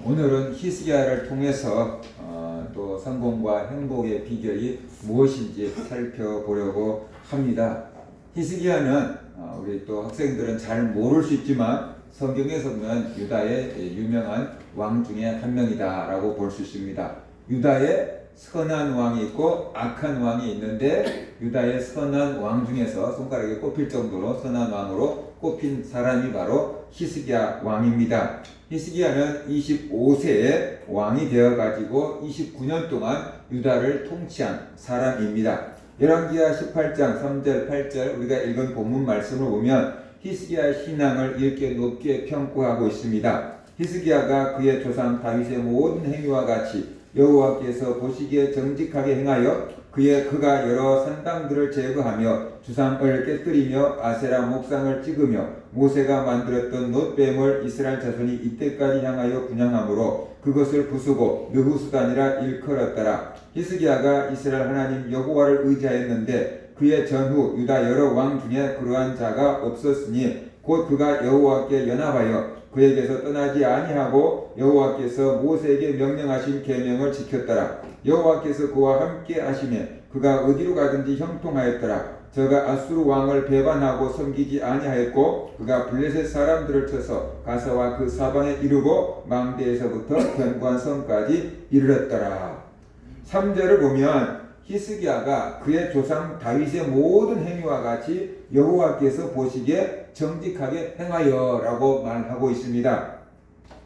오늘은 히스기야를 통해서 또 성공과 행복의 비결이 무엇인지 살펴보려고 합니다. 히스기야는 우리 또 학생들은 잘 모를 수 있지만 성경에서 보면 유다의 유명한 왕 중에 한 명이다 라고 볼 수 있습니다. 유다에 선한 왕이 있고 악한 왕이 있는데 유다의 선한 왕 중에서 손가락에 꼽힐 정도로 선한 왕으로 꼽힌 사람이 바로 히스기야 왕입니다. 히스기야는 25세에 왕이 되어가지고 29년 동안 유다를 통치한 사람입니다. 열왕기하 18장 3절 8절 우리가 읽은 본문 말씀을 보면 히스기야의 신앙을 이렇게 높게 평가하고 있습니다. 히스기야가 그의 조상 다윗의 모든 행위와 같이 여호와께서 보시기에 정직하게 행하여 그가 여러 산당들을 제거하며 주상을 깨뜨리며 아세라 목상을 찍으며 모세가 만들었던 놋뱀을 이스라엘 자손이 이때까지 향하여 분향함으로 그것을 부수고 느후수단이라 일컬었더라. 히스기야가 이스라엘 하나님 여호와를 의지하였는데 그의 전후 유다 여러 왕 중에 그러한 자가 없었으니 곧 그가 여호와께 연합하여 그에게서 떠나지 아니하고 여호와께서 모세에게 명령하신 계명을 지켰더라. 여호와께서 그와 함께 하시매 그가 어디로 가든지 형통하였더라. 저가 아수르 왕을 배반하고 섬기지 아니하였고 그가 블레셋 사람들을 쳐서 가사와 그 사방에 이르고 망대에서부터 견고한 성까지 이르렀더라. 3절을 보면 히스기야가 그의 조상 다윗의 모든 행위와 같이 여호와께서 보시기에 정직하게 행하여 라고 말하고 있습니다.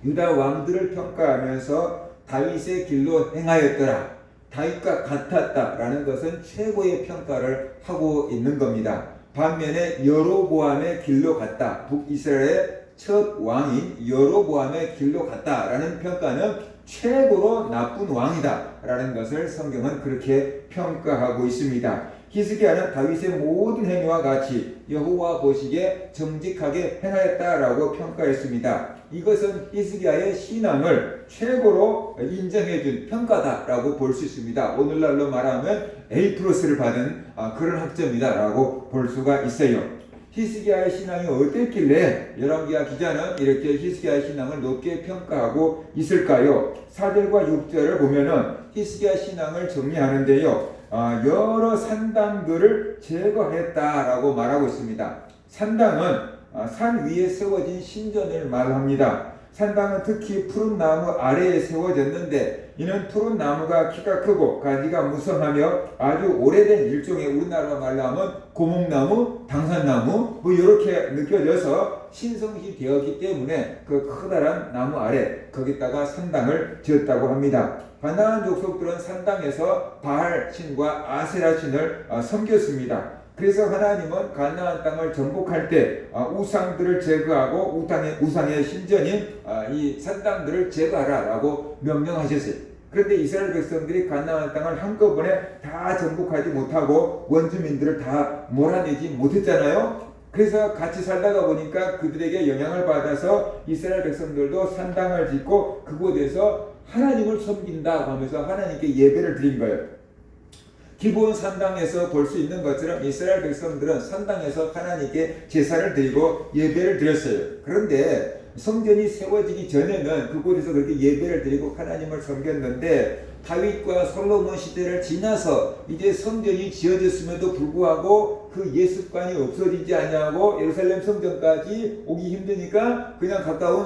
유다 왕들을 평가하면서 다윗의 길로 행하였더라, 다윗과 같았다 라는 것은 최고의 평가를 하고 있는 겁니다. 반면에 여로보암의 길로 갔다, 북이스라엘의 첫 왕인 여로보암의 길로 갔다 라는 평가는 최고로 나쁜 왕이다 라는 것을 성경은 그렇게 평가하고 있습니다. 히스기야는 다윗의 모든 행위와 같이 여호와 보시기에 정직하게 행하였다라고 평가했습니다. 이것은 히스기야의 신앙을 최고로 인정해준 평가다라고 볼 수 있습니다. 오늘날로 말하면 A+를 받은 그런 학점이다라고 볼 수가 있어요. 히스기야의 신앙이 어땠길래 열왕기하 기자는 이렇게 히스기야의 신앙을 높게 평가하고 있을까요? 4절과 6절을 보면은 히스기야 신앙을 정리하는데요, 여러 산당들을 제거했다라고 말하고 있습니다. 산당은 산 위에 세워진 신전을 말합니다. 산당은 특히 푸른 나무 아래에 세워졌는데 이는 푸른 나무가 키가 크고 가지가 무성하며 아주 오래된 일종의 우리나라 말로 하면 고목나무, 당산나무 이렇게 느껴져서 신성시 되었기 때문에 그 커다란 나무 아래 거기다가 산당을 지었다고 합니다. 가나안 족속들은 산당에서 바알 신과 아세라 신을 섬겼습니다. 그래서 하나님은 가나안 땅을 정복할 때 우상들을 제거하고 우상의 신전인 이 산당들을 제거하라라고 명령하셨어요. 그런데 이스라엘 백성들이 가나안 땅을 한꺼번에 다 정복하지 못하고 원주민들을 다 몰아내지 못했잖아요. 그래서 같이 살다가 보니까 그들에게 영향을 받아서 이스라엘 백성들도 산당을 짓고 그곳에서 하나님을 섬긴다고 하면서 하나님께 예배를 드린 거예요. 기본 산당에서 볼 수 있는 것처럼 이스라엘 백성들은 산당에서 하나님께 제사를 드리고 예배를 드렸어요. 그런데 성전이 세워지기 전에는 그곳에서 그렇게 예배를 드리고 하나님을 섬겼는데 다윗과 솔로몬 시대를 지나서 이제 성전이 지어졌음에도 불구하고 그 예습관이 없어지지 아니하고 예루살렘 성전까지 오기 힘드니까 그냥 가까운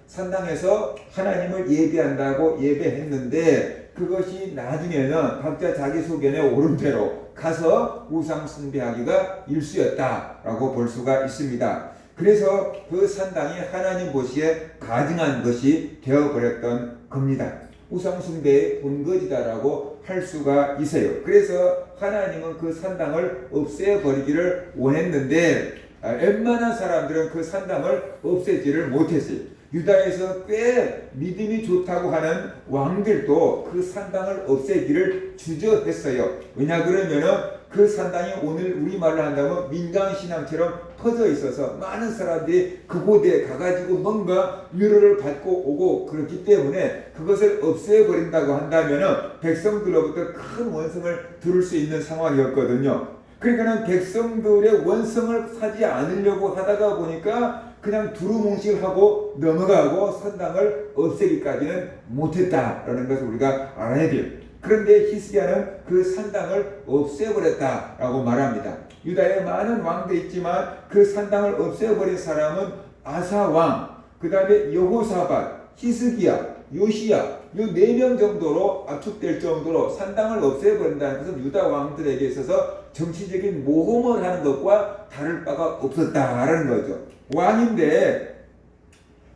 산당에서 하나님을 예배한다고 예배했는데 그것이 나중에는 각자 자기 소견에 오른 대로 가서 우상 숭배하기가 일쑤였다라고 볼 수가 있습니다. 그래서 그 산당이 하나님 보시기에 가증한 것이 되어버렸던 겁니다. 우상 숭배의 본거지다라고 할 수가 있어요. 그래서 하나님은 그 산당을 없애버리기를 원했는데 웬만한 사람들은 그 산당을 없애지를 못했어요. 유다에서 꽤 믿음이 좋다고 하는 왕들도 그 산당을 없애기를 주저했어요. 왜냐 그러면은 그 산당이 오늘 우리말로 한다면 민간신앙처럼 퍼져 있어서 많은 사람들이 그곳에 가가지고 뭔가 위로를 받고 오고 그렇기 때문에 그것을 없애버린다고 한다면은 백성들로부터 큰 원성을 들을 수 있는 상황이었거든요. 그러니까는 백성들의 원성을 사지 않으려고 하다가 보니까 그냥 두루뭉실 하고 넘어가고 산당을 없애기까지는 못했다라는 것을 우리가 알아야 돼요. 그런데 히스기야는 그 산당을 없애버렸다라고 말합니다. 유다에 많은 왕들이 있지만 그 산당을 없애버린 사람은 아사 왕, 그 다음에 여호사밧, 히스기야, 요시야, 요 4명 정도로 압축될 정도로 산당을 없애버린다는 것은 유다 왕들에게 있어서 정치적인 모험을 하는 것과 다를 바가 없었다라는 거죠. 왕인데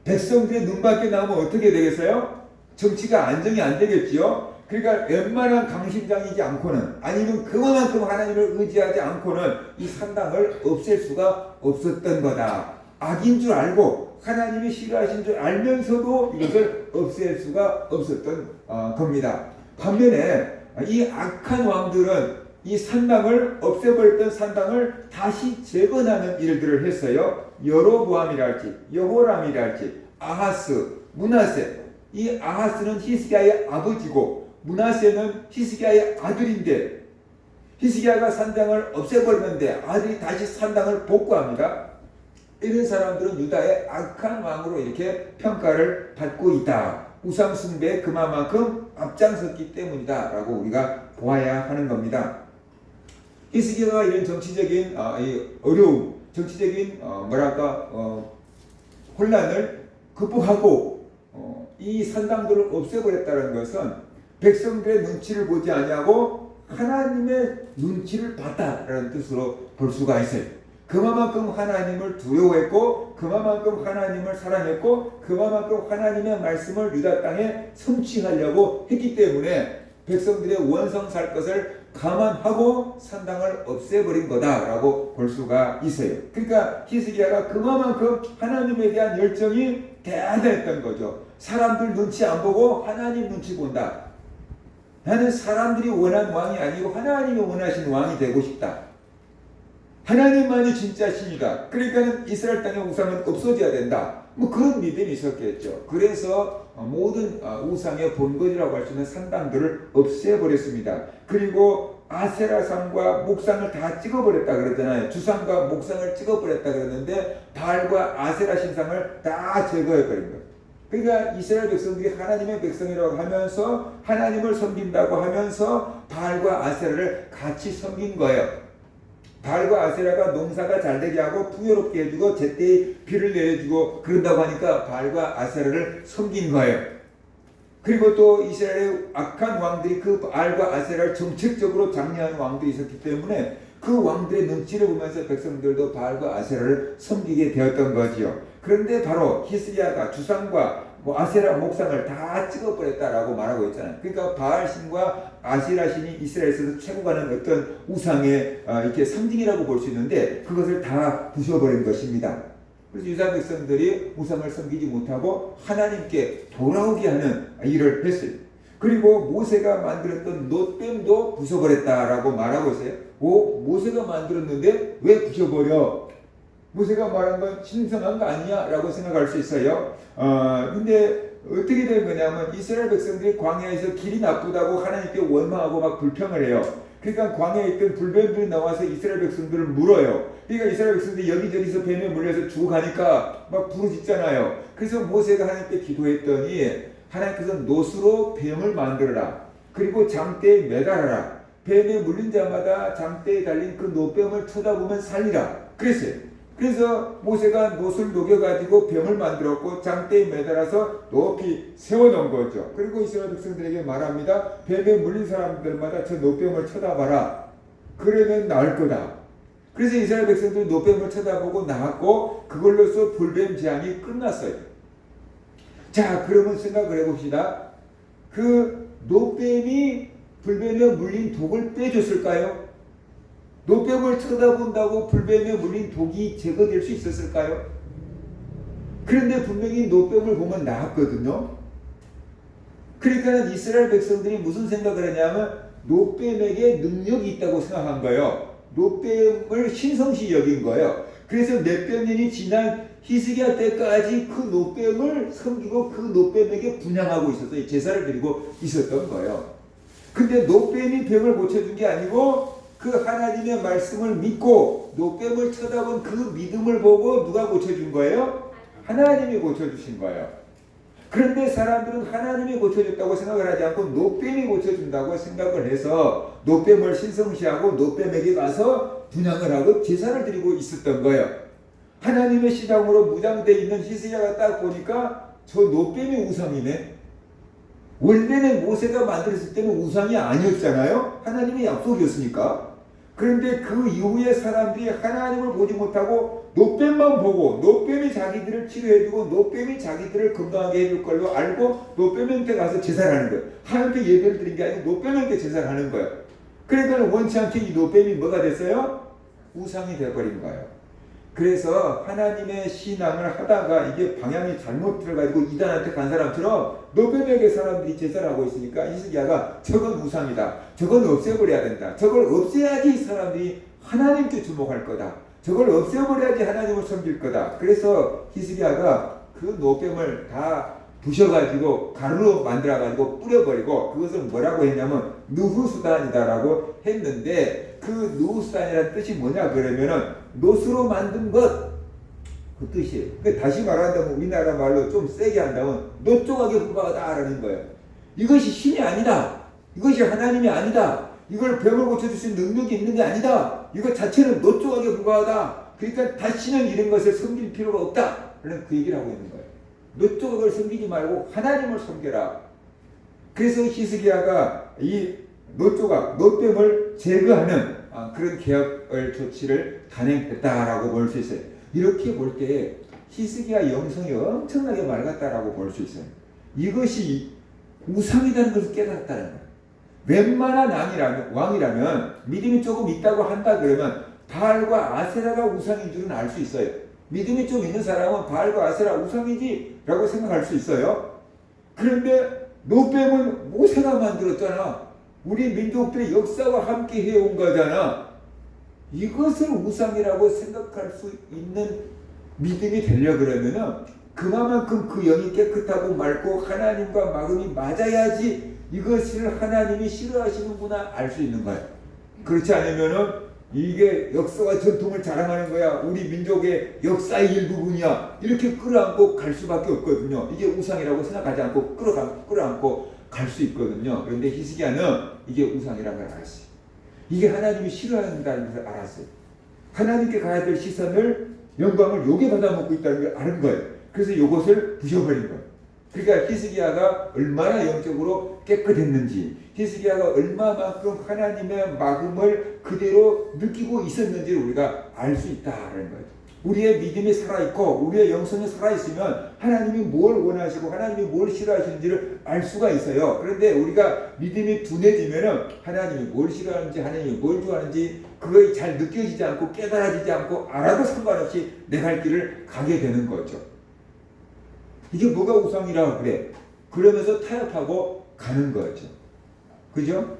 백성들의 눈밖에 나오면 어떻게 되겠어요? 정치가 안정이 안 되겠지요. 그러니까 웬만한 강심장이지 않고는, 아니면 그만큼 하나님을 의지하지 않고는 이 산당을 없앨 수가 없었던 거다. 악인 줄 알고 하나님이 싫어하신 줄 알면서도 이것을 없앨 수가 없었던 겁니다. 반면에 이 악한 왕들은 이 산당을 없애버렸던 산당을 다시 재건하는 일들을 했어요. 여로보암이랄지 여호람이랄지 아하스, 므낫세. 이 아하스는 히스기야의 아버지고 므낫세는 히스기야의 아들인데, 히스기야가 산당을 없애버렸는데 아들이 다시 산당을 복구합니다. 이런 사람들은 유다의 악한 왕으로 이렇게 평가를 받고 있다. 우상 숭배에 그만큼 앞장섰기 때문이다 라고 우리가 보아야 하는 겁니다. 히스기야가 이런 정치적인 어려움, 정치적인 혼란을 극복하고 이 산당들을 없애버렸다는 것은 백성들의 눈치를 보지 아니하고 하나님의 눈치를 봤다라는 뜻으로 볼 수가 있어요. 그만큼 하나님을 두려워했고, 그만큼 하나님을 사랑했고, 그만큼 하나님의 말씀을 유다 땅에 성취하려고 했기 때문에 백성들의 원성 살 것을 감안하고 산당을 없애버린 거다라고 볼 수가 있어요. 그러니까 히스기야가 그만큼 하나님에 대한 열정이 대단했던 거죠. 사람들 눈치 안 보고 하나님 눈치 본다. 나는 사람들이 원하는 왕이 아니고 하나님이 원하신 왕이 되고 싶다. 하나님만이 진짜 신이다. 그러니까 이스라엘 땅의 우상은 없어져야 된다. 뭐 그런 믿음이 있었겠죠. 그래서 모든 우상의 본거지라고 할 수 있는 산당들을 없애버렸습니다. 그리고 아세라상과 목상을 다 찍어버렸다 그랬잖아요. 주상과 목상을 찍어버렸다 그랬는데 바알과 아세라 신상을 다 제거해버린 거예요. 그러니까 이스라엘 백성들이 하나님의 백성이라고 하면서 하나님을 섬긴다고 하면서 바알과 아세라를 같이 섬긴 거예요. 바알과 아세라가 농사가 잘 되게 하고 풍요롭게 해주고 제때에 비를 내려주고 그런다고 하니까 바알과 아세라를 섬긴 거예요. 그리고 또 이스라엘의 악한 왕들이 그 바알과 아세라를 정책적으로 장려하는 왕들이 있었기 때문에 그 왕들의 눈치를 보면서 백성들도 바알과 아세라를 섬기게 되었던 거지요. 그런데 바로 히스기야가 주상과 아세라 목상을 다 찍어버렸다라고 말하고 있잖아요. 그러니까 바알신과 아세라신이 이스라엘에서 최고 가는 어떤 우상의 이렇게 상징이라고 볼 수 있는데 그것을 다 부셔버린 것입니다. 그래서 유다 백성들이 우상을 섬기지 못하고 하나님께 돌아오게 하는 일을 했어요. 그리고 모세가 만들었던 놋뱀도 부숴버렸다라고 말하고 있어요. 모세가 만들었는데 왜 부셔버려? 모세가 말한 건 신성한 거 아니야? 라고 생각할 수 있어요. 근데 어떻게 된 거냐면 이스라엘 백성들이 광야에서 길이 나쁘다고 하나님께 원망하고 막 불평을 해요. 그러니까 광야에 있던 불뱀들이 나와서 이스라엘 백성들을 물어요. 그러니까 이스라엘 백성들이 여기저기서 뱀에 물려서 죽어가니까 막 부르짖잖아요. 그래서 모세가 하나님께 기도했더니 하나님께서 놋으로 뱀을 만들어라. 그리고 장대에 매달아라. 뱀에 물린 자마다 장대에 달린 그 놋뱀을 쳐다보면 살리라. 그랬어요. 그래서 모세가 놋을 녹여가지고 뱀을 만들었고 장대에 매달아서 높이 세워놓은 거죠. 그리고 이스라엘 백성들에게 말합니다. 뱀에 물린 사람들마다 저 놋뱀을 쳐다봐라. 그러면 나을 거다. 그래서 이스라엘 백성들이 놋뱀을 쳐다보고 나왔고 그걸로서 불뱀 재앙이 끝났어요. 자, 그러면 생각을 해봅시다. 그 놋뱀이 불뱀에 물린 독을 빼줬을까요? 놋뱀을 쳐다본다고 불뱀에 물린 독이 제거될 수 있었을까요? 그런데 분명히 놋뱀을 보면 나았거든요. 그러니까 이스라엘 백성들이 무슨 생각을 했냐면 놋뱀에게 능력이 있다고 생각한 거예요. 놋뱀을 신성시 여긴 거예요. 그래서 몇백 년이 지난 히스기야 때까지 그 놋뱀을 섬기고 그 놋뱀에게 분향하고 있었어요. 제사를 드리고 있었던 거예요. 근데 놋뱀이 뱀을 고쳐준 게 아니고 그 하나님의 말씀을 믿고 노뱀을 쳐다본 그 믿음을 보고 누가 고쳐준 거예요? 하나님이 고쳐주신 거예요. 그런데 사람들은 하나님이 고쳐줬다고 생각을 하지 않고 노뱀이 고쳐준다고 생각을 해서 노뱀을 신성시하고 노뱀에게 가서 분향을 하고 제사를 드리고 있었던 거예요. 하나님의 신앙으로 무장되어 있는 히스기야가 딱 보니까 저 노뱀이 우상이네. 원래는 모세가 만들었을 때는 우상이 아니었잖아요. 하나님의 약속이었으니까. 그런데 그 이후에 사람들이 하나님을 보지 못하고 노뱀만 보고 노뱀이 자기들을 치료해주고 노뱀이 자기들을 건강하게 해줄 걸로 알고 노뱀한테 가서 제사를 하는 거예요. 하나님께 예배를 드린 게 아니고 노뱀한테 제사를 하는 거예요. 그러니까 원치 않게 이 노뱀이 뭐가 됐어요? 우상이 되어버린 거예요. 그래서 하나님의 신앙을 하다가 이게 방향이 잘못 들어가지고 이단한테 간 사람처럼 노뱀에게 사람들이 제사를 하고 있으니까 히스기야가 저건 우상이다. 저건 없애버려야 된다. 저걸 없애야지 사람들이 하나님께 주목할 거다. 저걸 없애버려야지 하나님을 섬길 거다. 그래서 히스기야가 그 노뱀을 다 부셔가지고 가루로 만들어가지고 뿌려버리고 그것을 뭐라고 했냐면 느후수단이다라고 했는데 그 느후수단이라는 뜻이 뭐냐 그러면은 노수로 만든 것 그 뜻이에요. 그러니까 다시 말한다면 우리나라 말로 좀 세게 한다면 노조각에 불과하다라는 거예요. 이것이 신이 아니다. 이것이 하나님이 아니다. 이걸 병을 고쳐줄 수 있는 능력이 있는 게 아니다. 이것 자체는 노조각에 불과하다. 그러니까 다시는 이런 것을 섬길 필요가 없다. 라는 그 얘기를 하고 있는 거예요. 노조각을 섬기지 말고 하나님을 섬겨라. 그래서 히스기야가 이 노조각, 노뱀을 제거하는 그런 개혁을 조치를 단행했다라고 볼 수 있어요. 이렇게 볼 때 히스기야 영성이 엄청나게 맑았다라고 볼 수 있어요. 이것이 우상이라는 것을 깨달았다는 거예요. 웬만한 왕이라면 믿음이 조금 있다고 한다 그러면 바알과 아세라가 우상인 줄은 알 수 있어요. 믿음이 좀 있는 사람은 바알과 아세라 우상이지 라고 생각할 수 있어요. 그런데 노뱀은 모세가 만들었잖아. 우리 민족들의 역사와 함께 해온 거잖아. 이것을 우상이라고 생각할 수 있는 믿음이 되려 그러면은 그만큼 그 영이 깨끗하고 맑고 하나님과 마음이 맞아야지 이것을 하나님이 싫어하시는구나 알 수 있는 거예요. 그렇지 않으면은 이게 역사와 전통을 자랑하는 거야. 우리 민족의 역사의 일부분이야. 이렇게 끌어안고 갈 수밖에 없거든요. 이게 우상이라고 생각하지 않고 끌어안고 갈 수 있거든요. 그런데 히스기야는 이게 우상이라는 걸 알았어요. 이게 하나님이 싫어한다는 것을 알았어요. 하나님께 가야 될 시선을 영광을 요게 받아먹고 있다는 걸 아는 거예요. 그래서 이것을 부셔버린 거예요. 그러니까 히스기야가 얼마나 영적으로 깨끗했는지, 히스기야가 얼마만큼 하나님의 마음을 그대로 느끼고 있었는지를 우리가 알 수 있다는 거예요. 우리의 믿음이 살아있고 우리의 영성이 살아있으면 하나님이 뭘 원하시고 하나님이 뭘 싫어하시는지를 알 수가 있어요. 그런데 우리가 믿음이 둔해지면 하나님이 뭘 싫어하는지 하나님이 뭘 좋아하는지 그거 잘 느껴지지 않고 깨달아지지 않고 알아도 상관없이 내 갈 길을 가게 되는 거죠. 이게 뭐가 우상이라고 그래? 그러면서 타협하고 가는 거죠. 그죠?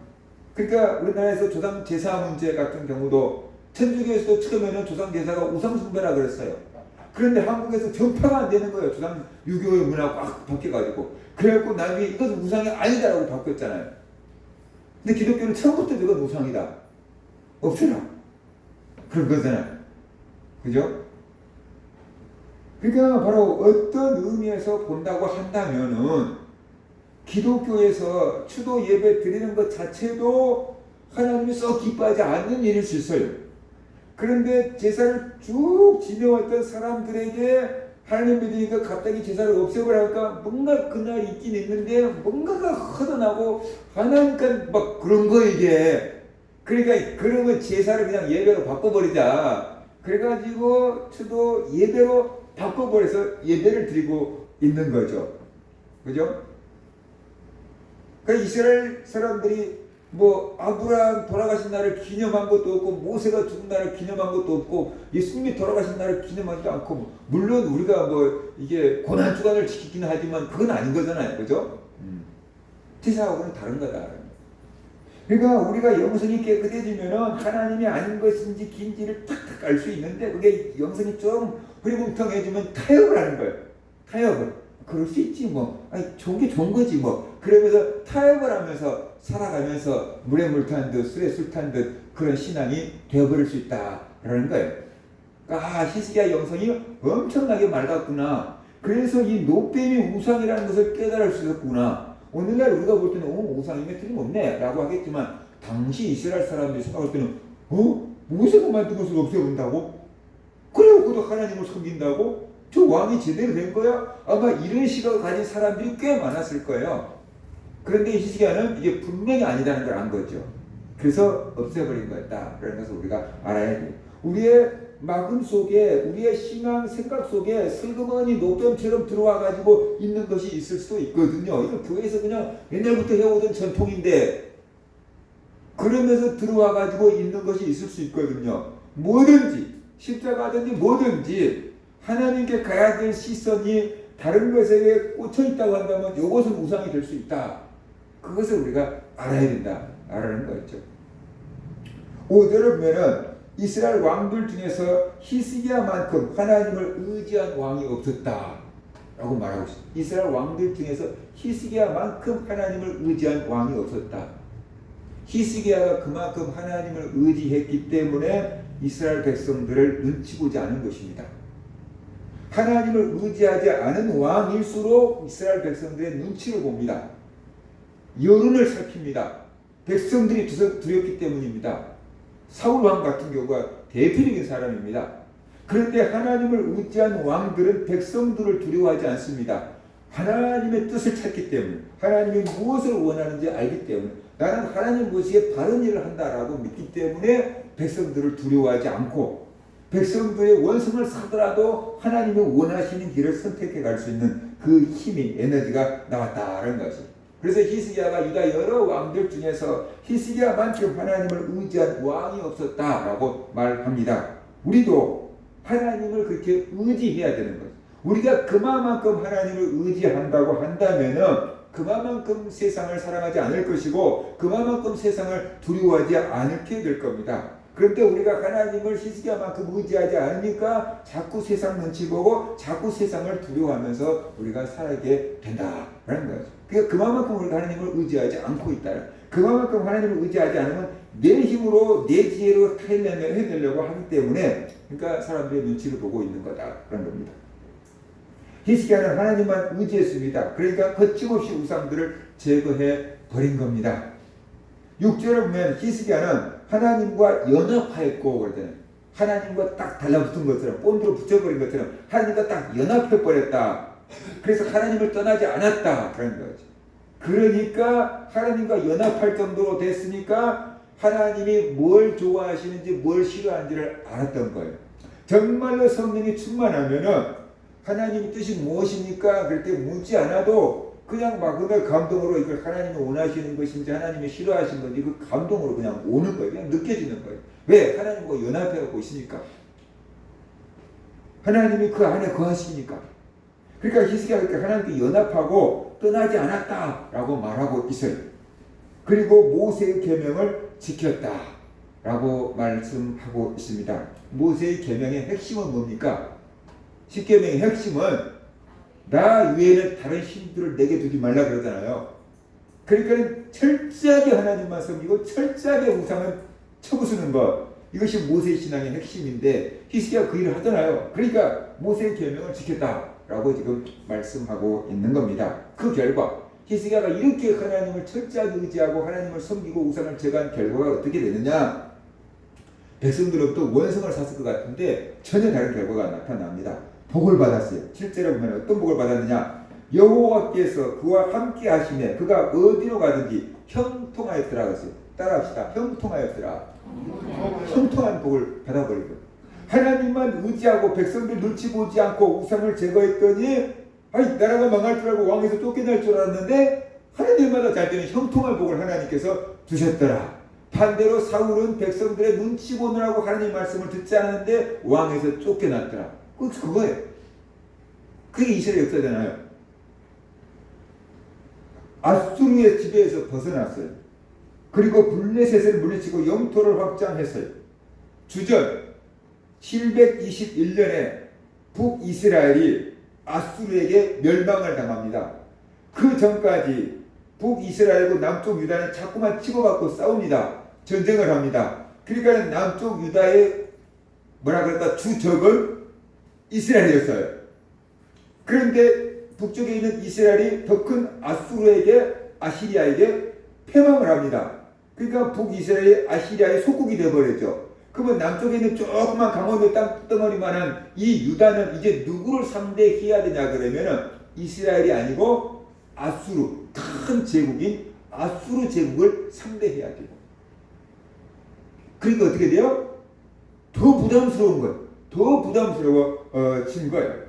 그러니까 우리나라에서 조상 제사 문제 같은 경우도 천주교에서도 처음에는 조상 제사가 우상 숭배라 그랬어요. 그런데 한국에서 전파가 안 되는 거예요. 조상 유교의 문화가 꽉 바뀌어가지고. 그래갖고 나중에 이것은 우상이 아니다라고 바뀌었잖아요. 근데 기독교는 처음부터 이건 우상이다. 없애라. 그런 거잖아요. 그죠? 그러니까 바로 어떤 의미에서 본다고 한다면은 기독교에서 추도 예배 드리는 것 자체도 하나님이 썩 기뻐하지 않는 일일 수 있어요. 그런데 제사를 쭉 지내왔던 사람들에게 하나님 믿으니까 갑자기 제사를 없애버리니까 뭔가 그날 있긴 있는데 뭔가가 허전하고 하나니까 막 그런 거 이게. 그러니까 그러면 제사를 그냥 예배로 바꿔버리자. 그래가지고 추도 예배로 바꿔버려서 예배를 드리고 있는 거죠. 그죠? 그러니까 이스라엘 사람들이 뭐 아브라함 돌아가신 날을 기념한 것도 없고 모세가 죽은 날을 기념한 것도 없고 예수님이 돌아가신 날을 기념하지도 않고 물론 우리가 뭐 이게 고난 주간을 지키기는 하지만 그건 아닌 거잖아요. 그죠? 제사하고는 다른 거다. 그러니까 우리가 영성이 깨끗해지면은 하나님이 아닌 것인지 긴지를 탁탁 알 수 있는데 그게 영성이 좀 흐리뭉텅해지면 타협을 하는 거예요. 타협을. 그럴 수 있지 뭐. 아니 좋은 게 좋은 거지 뭐. 그러면서 타협을 하면서 살아가면서 물에 물 탄 듯 술에 술 탄 듯 그런 신앙이 되어버릴 수 있다 라는 거예요. 아, 히스기야 영성이 엄청나게 맑았구나. 그래서 이 노뱀이 우상이라는 것을 깨달을 수 있었구나. 오늘날 우리가 볼 때는 우상이면 틀림없네 라고 하겠지만 당시 이스라엘 사람들이 생각할 때는 모세가 만든 것을 없애본다고? 그래갖고도 하나님을 섬긴다고? 저 왕이 제대로 된 거야? 아마 이런 시각을 가진 사람들이 꽤 많았을 거예요. 그런데 히스기야는 이게 분명히 아니다는 걸 안 거죠. 그래서 없애버린 거였다라는 것을 우리가 알아야 돼요. 우리의 마음 속에, 우리의 신앙 생각 속에 슬그머니 노뱀처럼 들어와 가지고 있는 것이 있을 수도 있거든요. 이거 교회에서 그냥 옛날부터 해오던 전통인데 그러면서 들어와 가지고 있는 것이 있을 수 있거든요. 뭐든지 십자가든지 뭐든지 하나님께 가야 될 시선이 다른 것에 꽂혀 있다고 한다면 이것은 우상이 될 수 있다. 그것을 우리가 알아야 된다. 알아는 거였죠. 5절을 보면은 이스라엘 왕들 중에서 히스기야만큼 하나님을 의지한 왕이 없었다 라고 말하고 있습니다. 이스라엘 왕들 중에서 히스기야만큼 하나님을 의지한 왕이 없었다. 히스기야가 그만큼 하나님을 의지했기 때문에 이스라엘 백성들을 눈치 보지 않은 것입니다. 하나님을 의지하지 않은 왕일수록 이스라엘 백성들의 눈치를 봅니다. 여론을 살핍니다. 백성들이 두렵기 때문입니다. 사울 왕 같은 경우가 대표적인 사람입니다. 그런데 하나님을 의지한 왕들은 백성들을 두려워하지 않습니다. 하나님의 뜻을 찾기 때문에, 하나님이 무엇을 원하는지 알기 때문에, 나는 하나님 모시기에 바른 일을 한다라고 믿기 때문에 백성들을 두려워하지 않고 백성들의 원성을 사더라도 하나님이 원하시는 길을 선택해 갈 수 있는 그 힘이, 에너지가 나왔다는 것이죠. 그래서 히스기야가 유다 여러 왕들 중에서 히스기야만큼 하나님을 의지한 왕이 없었다라고 말합니다. 우리도 하나님을 그렇게 의지해야 되는 거죠. 우리가 그만큼 하나님을 의지한다고 한다면은 그만큼 세상을 사랑하지 않을 것이고 그만큼 세상을 두려워하지 않게 될 겁니다. 그런데 우리가 하나님을 히스기야만큼 의지하지 않으니까 자꾸 세상 눈치 보고 자꾸 세상을 두려워하면서 우리가 살게 된다라는 거죠. 그러니까 그만큼 우리가 하나님을 의지하지 않고 있다. 그만큼 하나님을 의지하지 않으면 내 힘으로 내 지혜로 해내려고 하기 때문에 그러니까 사람들의 눈치를 보고 있는 거다라는 겁니다. 히스기야는 하나님만 의지했습니다. 그러니까 거침없이 우상들을 제거해 버린 겁니다. 6절을 보면 히스기야는 하나님과 연합하였고 그러잖아요. 하나님과 딱 달라붙은 것처럼 본드로 붙여버린 것처럼 하나님과 딱 연합해버렸다. 그래서 하나님을 떠나지 않았다 그런 거죠. 그러니까 하나님과 연합할 정도로 됐으니까 하나님이 뭘 좋아하시는지 뭘 싫어하는지를 알았던 거예요. 정말로 성령이 충만하면은 하나님의 뜻이 무엇입니까? 그럴 때 묻지 않아도 그냥 마음의 감동으로 이걸 하나님이 원하시는 것인지 하나님이 싫어하시는 건지 그 감동으로 그냥 오는 거예요. 그냥 느껴지는 거예요. 왜? 하나님과 연합해갖고 있으니까. 하나님이 그 안에 거하시니까. 그러니까 히스기야가 하나님께 연합하고 떠나지 않았다라고 말하고 있어요. 그리고 모세의 계명을 지켰다라고 말씀하고 있습니다. 모세의 계명의 핵심은 뭡니까? 십계명의 핵심은 나 외에는 다른 신들을 내게 두지 말라 그러잖아요. 그러니까 철저하게 하나님만 섬기고 철저하게 우상을 쳐부수는 것, 이것이 모세의 신앙의 핵심인데 히스기야가 그 일을 하잖아요. 그러니까 모세의 계명을 지켰다라고 지금 말씀하고 있는 겁니다. 그 결과 히스기야가 이렇게 하나님을 철저하게 의지하고 하나님을 섬기고 우상을 제거한 결과가 어떻게 되느냐? 백성들로부터 원성을 샀을 것 같은데 전혀 다른 결과가 나타납니다. 복을 받았어요. 실제로 보면 어떤 복을 받았느냐? 여호와께서 그와 함께 하시매 그가 어디로 가든지 형통하였더라 그랬어요. 따라합시다. 형통하였더라. 형통한 복을 받아버리고 하나님만 의지하고 백성들 눈치 보지 않고 우상을 제거했더니 나라가 망할 줄 알고 왕에서 쫓겨날 줄 알았는데 하나님마다 잘 되는 형통한 복을 하나님께서 주셨더라. 반대로 사울은 백성들의 눈치 보느라고 하나님 말씀을 듣지 않았는데 왕에서 쫓겨났더라. 그거예요. 그게 이스라엘 역사잖아요. 아수르의 지배에서 벗어났어요. 그리고 블레셋을 물리치고 영토를 확장했어요. 주전 721년에 북이스라엘이 아수르에게 멸망을 당합니다. 그 전까지 북이스라엘과 남쪽 유다는 자꾸만 치고받고 싸웁니다. 전쟁을 합니다. 그러니까 남쪽 유다의 뭐라 그럴까 주적은 이스라엘이었어요. 그런데 북쪽에 있는 이스라엘이 더 큰 아시리아에게 패망을 합니다. 그러니까 북이스라엘이 아시리아의 속국이 되어버렸죠. 그러면 남쪽에 있는 조그만 강원도 땅덩어리만한 이 유다는 이제 누구를 상대해야 되냐 그러면은 이스라엘이 아니고 아수르, 큰 제국인 아수르 제국을 상대해야 돼요. 그러니까 어떻게 돼요? 더 부담스러운 거예요. 더 부담스러워진 거예요.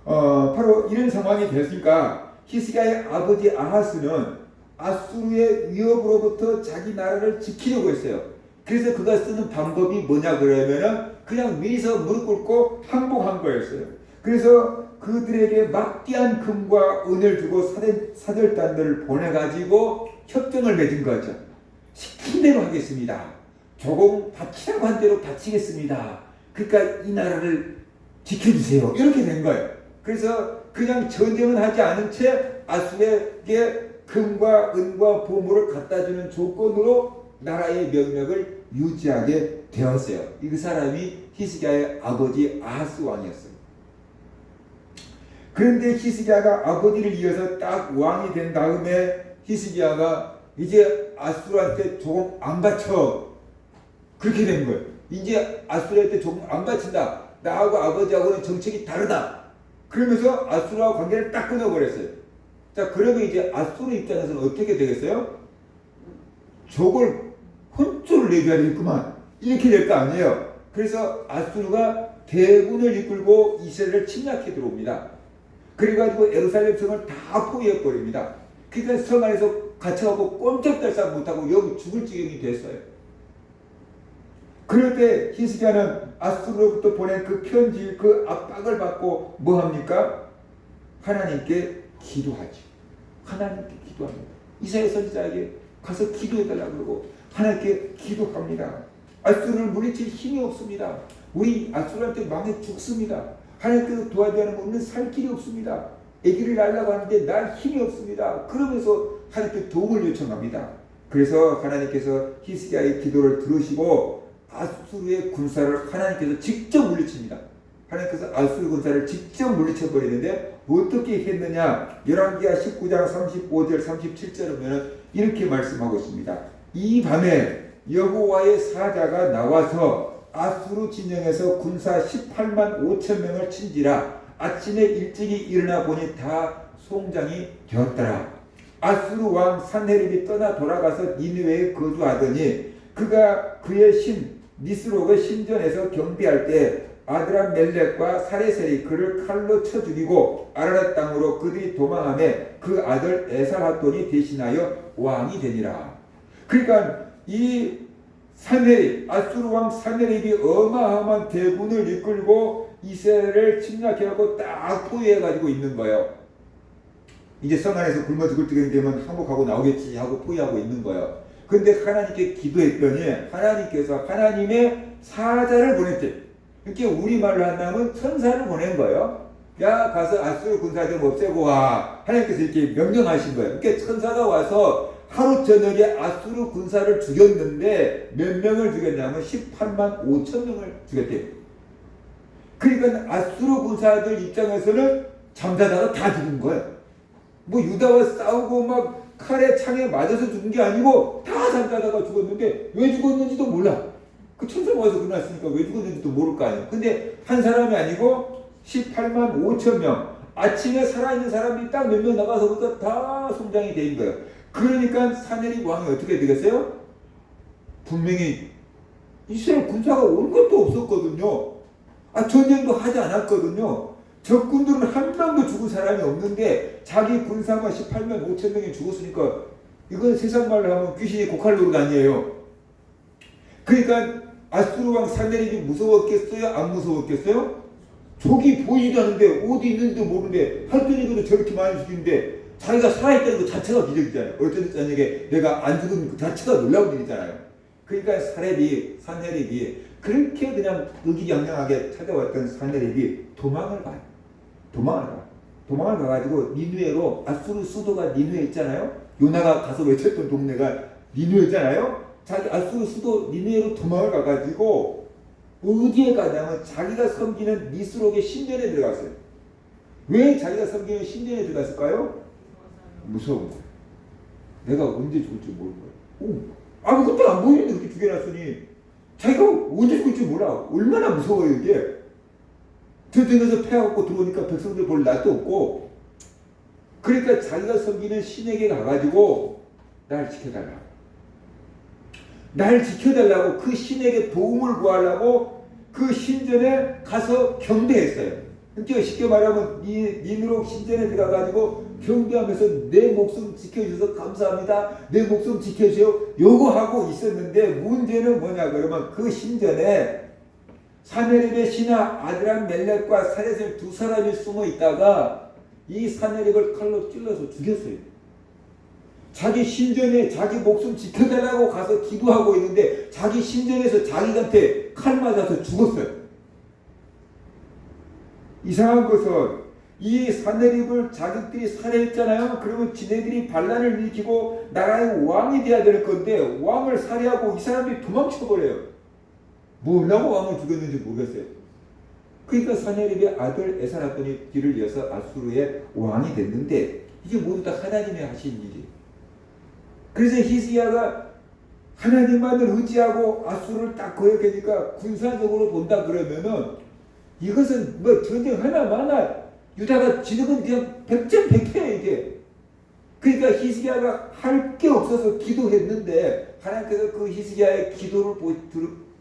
바로 이런 상황이 됐으니까 히스기야의 아버지 아하스는 아수르의 위협으로부터 자기 나라를 지키려고 했어요. 그래서 그가 쓰는 방법이 뭐냐 그러면은 그냥 미리서 무릎 꿇고 항복한 거였어요. 그래서 그들에게 막대한 금과 은을 주고 사절단들을 보내가지고 협정을 맺은 거죠. 시킨 대로 하겠습니다. 조공 바치라고 한 대로 바치겠습니다. 그러니까 이 나라를 지켜주세요. 이렇게 된 거예요. 그래서 그냥 전쟁은 하지 않은 채 아수르에게 금과 은과 보물을 갖다주는 조건으로 나라의 명맥을 유지하게 되었어요. 이 사람이 히스기야의 아버지 아하스 왕이었어요. 그런데 히스기야가 아버지를 이어서 딱 왕이 된 다음에 히스기야가 이제 아수르한테 조금 안 바쳐. 그렇게 된 거예요. 이제 아수르한테 조금 안 바친다. 나하고 아버지하고는 정책이 다르다. 그러면서 아수르와 관계를 딱 끊어버렸어요. 자, 그러면 이제 아수르 입장에서는 어떻게 되겠어요? 저걸 혼쭐을 내줘야 되겠구만. 이렇게 될 거 아니에요. 그래서 아수르가 대군을 이끌고 이스라엘을 침략해 들어옵니다. 그래가지고 예루살렘 성을 다 포위해버립니다. 그러니까 성 안에서 갇혀가고 꼼짝달싹 못하고 여기 죽을 지경이 됐어요. 그럴 때 히스기야는 아수르로부터 보낸 그 편지, 그 압박을 받고 뭐 합니까? 하나님께 기도하죠. 하나님께 기도합니다. 이사야 선지자에게 가서 기도해달라고 그러고 하나님께 기도합니다. 아수르를 물리칠 힘이 없습니다. 우리 아수르한테 망해 죽습니다. 하나님께서 도와주는 것은 살 길이 없습니다. 아기를 낳으려고 하는데 날 힘이 없습니다. 그러면서 하나님께 도움을 요청합니다. 그래서 하나님께서 히스기야의 기도를 들으시고 아수르의 군사를 하나님께서 직접 물리칩니다. 하나님께서 아수르 군사를 직접 물리쳐버리는데 어떻게 했느냐? 열왕기하 19장 35절 37절을 보면 이렇게 말씀하고 있습니다. 이 밤에 여호와의 사자가 나와서 아수르 진영에서 군사 18만 5천 명을 친지라. 아침에 일찍이 일어나 보니 다 송장이 되었더라. 아수르 왕 산헤립이 떠나 돌아가서 니느웨에 거주하더니 그가 그의 신 니스록의 신전에서 경비할 때 아드람멜렉과 사레셀이 그를 칼로 쳐 죽이고 아라랏 땅으로 그들이 도망하며 그 아들 에살핫돈이 대신하여 왕이 되니라. 그러니까 이 산헤립, 아수르 왕 산헤립이 어마어마한 대군을 이끌고 이스라엘을 침략해갖고 딱 포위해가지고 있는 거예요. 이제 성 안에서 굶어 죽을 때가 되면 항복하고 나오겠지 하고 포위하고 있는 거예요. 근데 하나님께 기도했더니 하나님께서 하나님의 사자를 보냈대. 이렇게 우리말로 한다면 천사를 보낸 거예요. 야, 가서 아수르 군사 좀 없애고 와. 하나님께서 이렇게 명령하신 거예요. 이렇게 천사가 와서 하루 저녁에 아수르 군사를 죽였는데 몇 명을 죽였냐면 18만 5천 명을 죽였대요. 그러니까 아수르 군사들 입장에서는 잠자다가 다 죽은 거예요. 뭐 유다와 싸우고 막 칼에 창에 맞아서 죽은 게 아니고 다 잠자다가 죽었는데 왜 죽었는지도 몰라. 그 천사가 와서 끝났으니까 왜 죽었는지도 모를 거 아니에요. 근데 한 사람이 아니고 18만 5천 명. 아침에 살아있는 사람이 딱 몇 명 나가서부터 다 성장이 된 거예요. 그러니까 산헤립 왕이 어떻게 되겠어요? 분명히 이스라엘 군사가 온 것도 없었거든요. 전쟁도 하지 않았거든요. 적군들은 한 명도 죽은 사람이 없는데 자기 군사만 18만 5천 명이 죽었으니까 이건 세상 말로 하면 귀신이 고칼로르가 아니에요. 그러니까 아수르 왕 산헤립이 무서웠겠어요? 안 무서웠겠어요? 적이 보이지도 않는데 어디 있는지도 모르는데 할때니까도 저렇게 많이 죽이는데 자기가 살아있다는 것 자체가 기적이잖아요. 어떤 저녁에 내가 안 죽은 그 자체가 놀라운 일이잖아요. 그러니까 산헤립이 그렇게 그냥 의기양양하게 찾아왔던 산헤립이 도망을 가요. 도망을 가가지고 니느웨로, 아수르 수도가 니느웨 있잖아요. 요나가 가서 외쳤던 동네가 니느웨잖아요. 자기 아수르 수도 니느웨로 도망을 가가지고 어디에 가냐면 자기가 섬기는 니스록의 신전에 들어갔어요. 왜 자기가 섬기는 신전에 들어갔을까요? 무서운 거예요. 내가 언제 죽을지 모르는 거예요. 아무것도 안 보이는데 그렇게 죽여놨으니 자기가 언제 죽을지 몰라. 얼마나 무서워요 이게. 들등에서 패하고 들어오니까 백성들 볼 낯도 없고, 그러니까 자기가 섬기는 신에게 가가지고 날 지켜달라. 날 지켜달라고 그 신에게 도움을 구하려고 그 신전에 가서 경배했어요. 그러니까 쉽게 말하면 니누록 신전에 들어가가지고 경배하면서 내 목숨 지켜주셔서 감사합니다. 내 목숨 지켜주세요. 요구하고 있었는데 문제는 뭐냐 그러면 그 신전에 사네립의 신하 아드람 멜렉과 사레셀 두 사람이 숨어 있다가 이 사네립을 칼로 찔러서 죽였어요. 자기 신전에 자기 목숨 지켜달라고 가서 기도하고 있는데 자기 신전에서 자기한테 칼 맞아서 죽었어요. 이상한 것은 이 사네립을 자기들이 살해했잖아요. 그러면 지네들이 반란을 일으키고 나라의 왕이 돼야 될 건데 왕을 살해하고 이 사람들이 도망쳐버려요. 뭐라고 왕을 죽였는지 모르겠어요. 그러니까 사네립의 아들 에사라돈이 뒤를 이어서 아수르의 왕이 됐는데 이게 모두 다 하나님이 하신 일이에요. 그래서 히스기야가 하나님만을 의지하고 아수르를 딱 거역하니까 군사적으로 본다 그러면은 이것은 뭐 전쟁 하나마나 유다가 지금은 그냥 백전백패예요 이게. 그러니까 히스기야가 할 게 없어서 기도했는데 하나님께서 그 히스기야의 기도를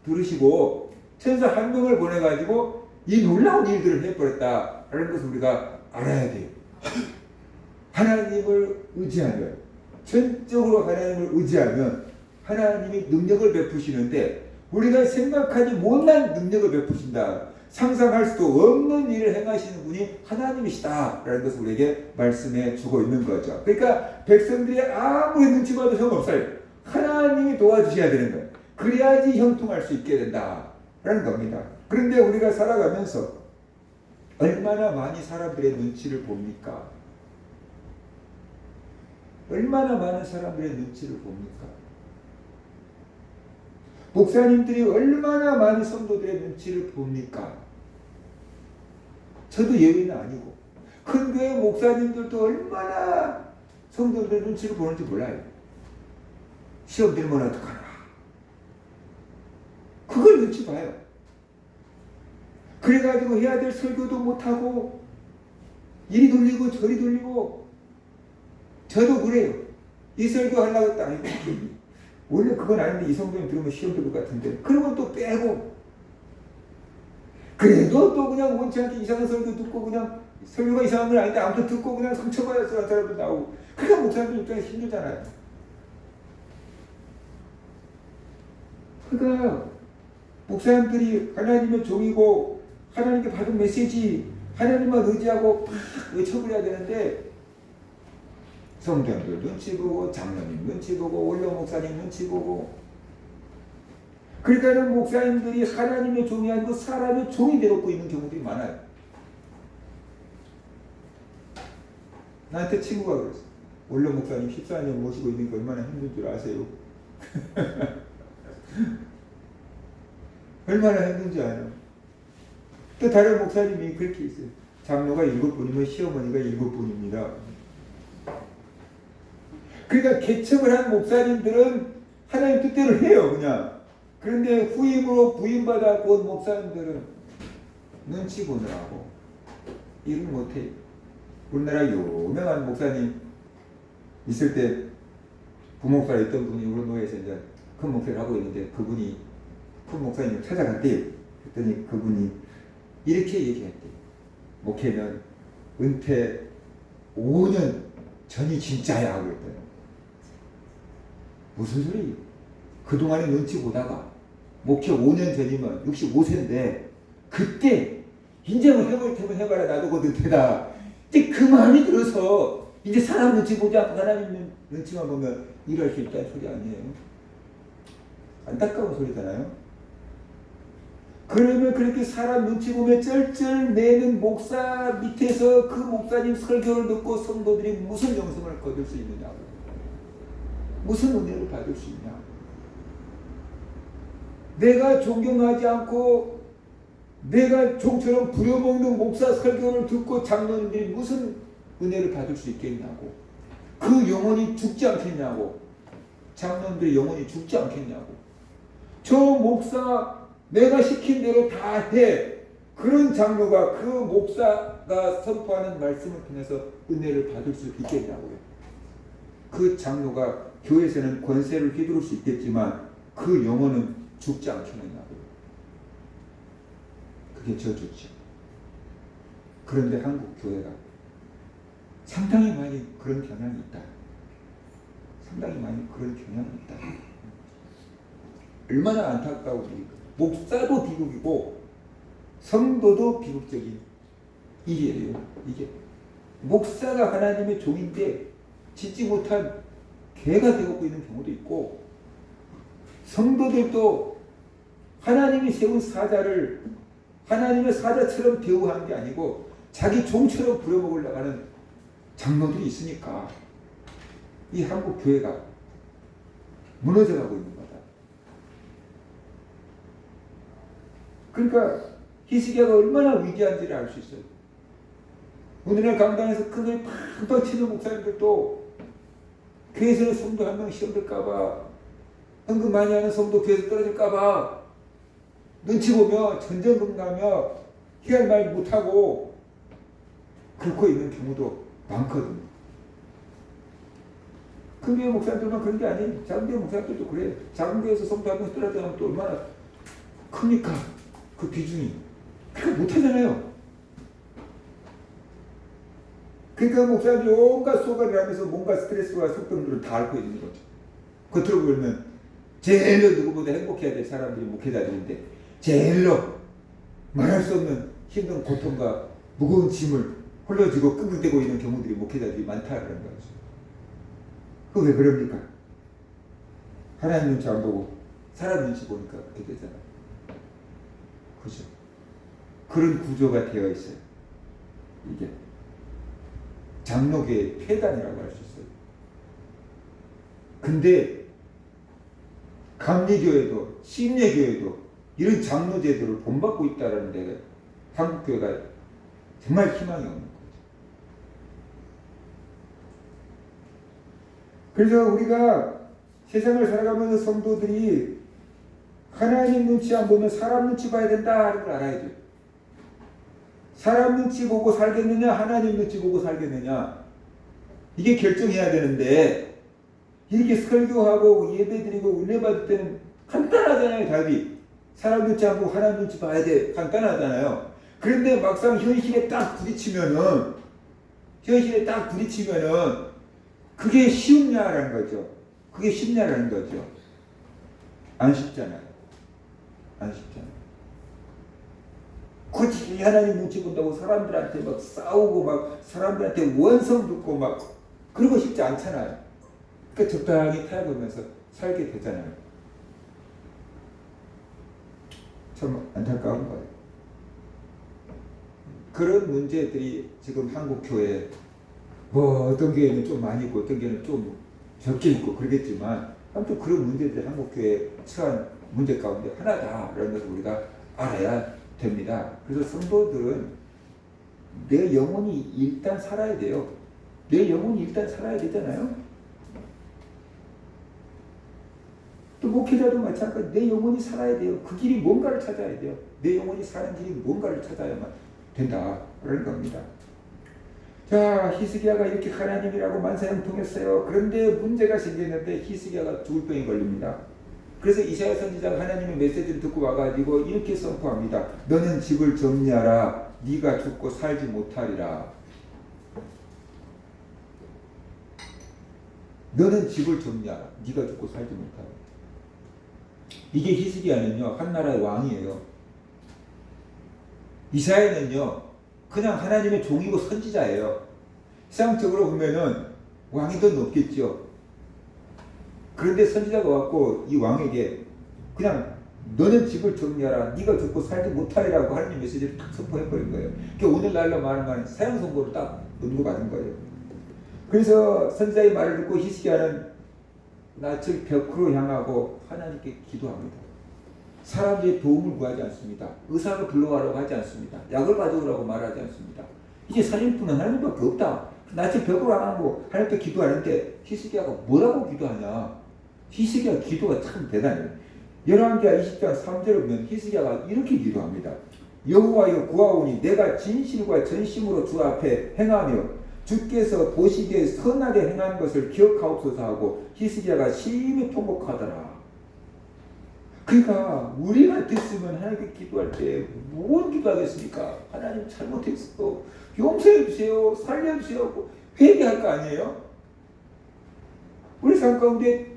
들으시고 천사 한 명을 보내가지고 이 놀라운 일들을 해버렸다라는 것을 우리가 알아야 돼요. 하나님을 의지하면, 전적으로 하나님을 의지하면 하나님이 능력을 베푸시는데 우리가 생각하지 못한 능력을 베푸신다. 상상할 수도 없는 일을 행하시는 분이 하나님이시다라는 것을 우리에게 말씀해 주고 있는 거죠. 그러니까 백성들이 아무리 눈치 봐도 소용없어요. 하나님이 도와주셔야 되는 거예요. 그래야지 형통할 수 있게 된다라는 겁니다. 그런데 우리가 살아가면서 얼마나 많이 사람들의 눈치를 봅니까? 얼마나 많은 사람들의 눈치를 봅니까? 목사님들이 얼마나 많이 성도들의 눈치를 봅니까? 저도 예외는 아니고 큰 교회 목사님들도 얼마나 성도들의 눈치를 보는지 몰라요. 시험 들면 어떡하나. 그걸 눈치 봐요. 그래가지고 해야 될 설교도 못하고 이리 돌리고 저리 돌리고. 저도 그래요. 이 설교 하려고 했다. 원래 그건 아닌데 이 성도님 들으면 시험 들 것 같은데 그러면 또 빼고, 그래도 또 그냥 원치 않게 이상한 설교 듣고 그냥 설교가 이상한 건 아닌데 아무튼 듣고 그냥 상처받아서 한 사람도 나오고. 그러니까 목사님들 입장에서 힘들잖아요. 그러니까 목사님들이 하나님의 종이고 하나님께 받은 메시지 하나님만 의지하고 막 외쳐버려야 되는데 성도님들 눈치 보고 장로님 눈치 보고 원로 목사님 눈치 보고. 그러니까 목사님들이 하나님의 종이 아니고 사람의 종이 되고 있는 경우들이 많아요. 나한테 친구가 그랬어. 원로 목사님 14년 모시고 있는 게 얼마나 힘든 줄 아세요? 얼마나 힘든지 알아요. 또 다른 목사님이 그렇게 있어요. 장로가 7분이면 시어머니가 7분입니다. 그러니까 개척을 한 목사님들은 하나님 뜻대로 해요 그냥. 그런데 후임으로 부임받아 온 목사님들은 눈치 보느라고 일을 못해요. 우리나라 유명한 목사님 있을 때 부목사로 있던 분이 우리 노예에서 이제 큰 목회를 하고 있는데 그분이 큰 목사님을 찾아갔대요. 그랬더니 그분이 이렇게 얘기했대요. 목회는 은퇴 5년 전이 진짜야 하고 그랬더니 무슨 소리예요? 그동안에 눈치 보다가 목회 5년 전이면 65세인데 그때 이제 뭐 해볼 테면 해봐라 나도 곧 은퇴다. 이제 그 마음이 들어서 이제 사람 눈치 보지 않고 하나님 눈치만 보면 일할 수 있다는 소리 아니에요? 안타까운 소리잖아요. 그러면 그렇게 사람 눈치 보며 쩔쩔 매는 목사 밑에서 그 목사님 설교를 듣고 성도들이 무슨 영성을 거둘 수 있느냐고, 무슨 은혜를 받을 수 있냐. 내가 존경하지 않고 내가 종처럼 부려먹는 목사 설교를 듣고 장로님들이 무슨 은혜를 받을 수 있겠냐고. 그 영혼이 죽지 않겠냐고. 장로님들의 영혼이 죽지 않겠냐고. 저 목사 내가 시킨 대로 다 해. 그런 장로가 그 목사가 선포하는 말씀을 통해서 은혜를 받을 수 있겠냐고요. 그 장로가 교회에서는 권세를 휘두를 수 있겠지만 그 영혼은 죽지 않겠느냐고요. 그게 저주죠. 그런데 한국 교회가 상당히 많이 그런 경향이 있다. 상당히 많이 그런 경향이 있다. 얼마나 안타까운 일입니까? 목사도 비극이고 성도도 비극적인 일이에요. 이게 목사가 하나님의 종인데 짓지 못한 개가 되고 있는 경우도 있고, 성도들도 하나님이 세운 사자를 하나님의 사자처럼 대우하는 게 아니고 자기 종처럼 부려먹으려고 하는 장로들이 있으니까 이 한국 교회가 무너져가고 있는 거다. 그러니까 히스기야가 얼마나 위대한지를 알 수 있어요. 오늘날 강단에서 크게 팍팍 치는 목사님들도 교회에서는 성도 한 명 시험 들까봐, 헌금 많이 하는 성도 교회에서 떨어질까봐 눈치 보며 전전긍긍하며 희할 말 못하고 그러고 있는 경우도 많거든요. 큰 교회 목사님들만 그런 게 아니에요. 작은 교회 목사님들도 그래요. 작은 교회에서 성도 한 명 떨어지면 또 얼마나 큽니까? 그 비중이. 그러니까 못하잖아요. 그러니까 목사님이 온갖 소가를 하면서 뭔가 스트레스와 속병들을 다 앓고 있는 거죠. 겉으로 보면 제일로 누구보다 행복해야 될 사람들이 목회자들인데 제일로 말할 수 없는 힘든 고통과 무거운 짐을 홀로 지고 끙끙대고 있는 경우들이 목회자들이 많다는 거죠. 그거 왜 그럽니까? 하나님 눈치 안 보고 사람 눈치 보니까 그렇게 되잖아요. 그죠? 그런 구조가 되어 있어요. 이게 장로교의 폐단이라고 할 수 있어요. 근데 감리교회도 심례교회도 이런 장로 제도를 본받고 있다는 데가 한국교회가 정말 희망이 없는 거죠. 그래서 우리가 세상을 살아가면서 성도들이 하나님 눈치 안 보면 사람 눈치 봐야 된다는 걸 알아야 돼요. 사람 눈치 보고 살겠느냐, 하나님 눈치 보고 살겠느냐, 이게 결정해야 되는데 이렇게 설교하고 예배드리고 은혜 받을 때는 간단하잖아요. 답이 사람 눈치 안 보고 하나님 눈치 봐야 돼, 간단하잖아요. 그런데 막상 현실에 딱 부딪히면은 그게 쉬우냐라는 거죠. 그게 쉽냐라는 거죠. 안 쉽잖아요. 안 쉽잖아요. 굳이 하나님 눈치 본다고 사람들한테 막 싸우고 막 사람들한테 원성 듣고 막 그러고 싶지 않잖아요. 그러니까 적당히 타협하면서 살게 되잖아요. 참 안타까운 거예요. 그런 문제들이 지금 한국 교회에 뭐 어떤 교회는 좀 많이 있고 어떤 교회는 좀 적게 있고 그러겠지만 아무튼 그런 문제들이 한국 교회에 처한 문제 가운데 하나다라는 것을 우리가 알아야 됩니다. 그래서 성도들은 내 영혼이 일단 살아야 돼요. 내 영혼이 일단 살아야 되잖아요. 또 목회자도 마찬가지. 내 영혼이 살아야 돼요. 그 길이 뭔가를 찾아야 돼요. 내 영혼이 사는 길이 뭔가를 찾아야만 된다라는 겁니다. 자, 히스기야가 이렇게 하나님이라고 만사형통했어요. 그런데 문제가 생겼는데 히스기야가 죽을 병에 걸립니다. 그래서 이사야 선지자가 하나님의 메시지를 듣고 와가지고 이렇게 선포합니다. 너는 집을 정리하라. 네가 죽고 살지 못하리라. 너는 집을 정리하라. 네가 죽고 살지 못하리라. 이게 히스기야는요, 한 나라의 왕이에요. 이사야는요, 그냥 하나님의 종이고 선지자예요. 세상적으로 보면은 왕이 더 높겠죠. 그런데 선지자가 왔고 이 왕에게 그냥 너는 집을 정리하라. 네가 죽고 살지 못하리라고 하나님 메시지를 딱 선포해버린 거예요. 그러니까 오늘날로 말하면 사형 선고를 딱 언도받은 거예요. 그래서 선지자의 말을 듣고 히스기야는 낯을 벽으로 향하고 하나님께 기도합니다. 사람들의 도움을 구하지 않습니다. 의사를 불러와라고 하지 않습니다. 약을 가져오라고 말하지 않습니다. 이제 살릴 분은 하나님밖에 없다. 나한테 벽으로 안 하고 하나님께 기도하는데 히스기야가 뭐라고 기도하냐. 히스기야 기도가 참 대단해요. 열왕기하 20장 3절을 보면 히스기야가 이렇게 기도합니다. 여호와여 구하오니 내가 진실과 전심으로 주 앞에 행하며 주께서 보시기에 선하게 행한 것을 기억하옵소서 하고 히스기야가 심히 통곡하더라. 그러니까 우리 같았으면 하나님께 기도할 때 뭘 기도하겠습니까? 하나님 잘못했어. 용서해 주세요. 살려 주세요. 회개할 거 아니에요? 우리 삶 가운데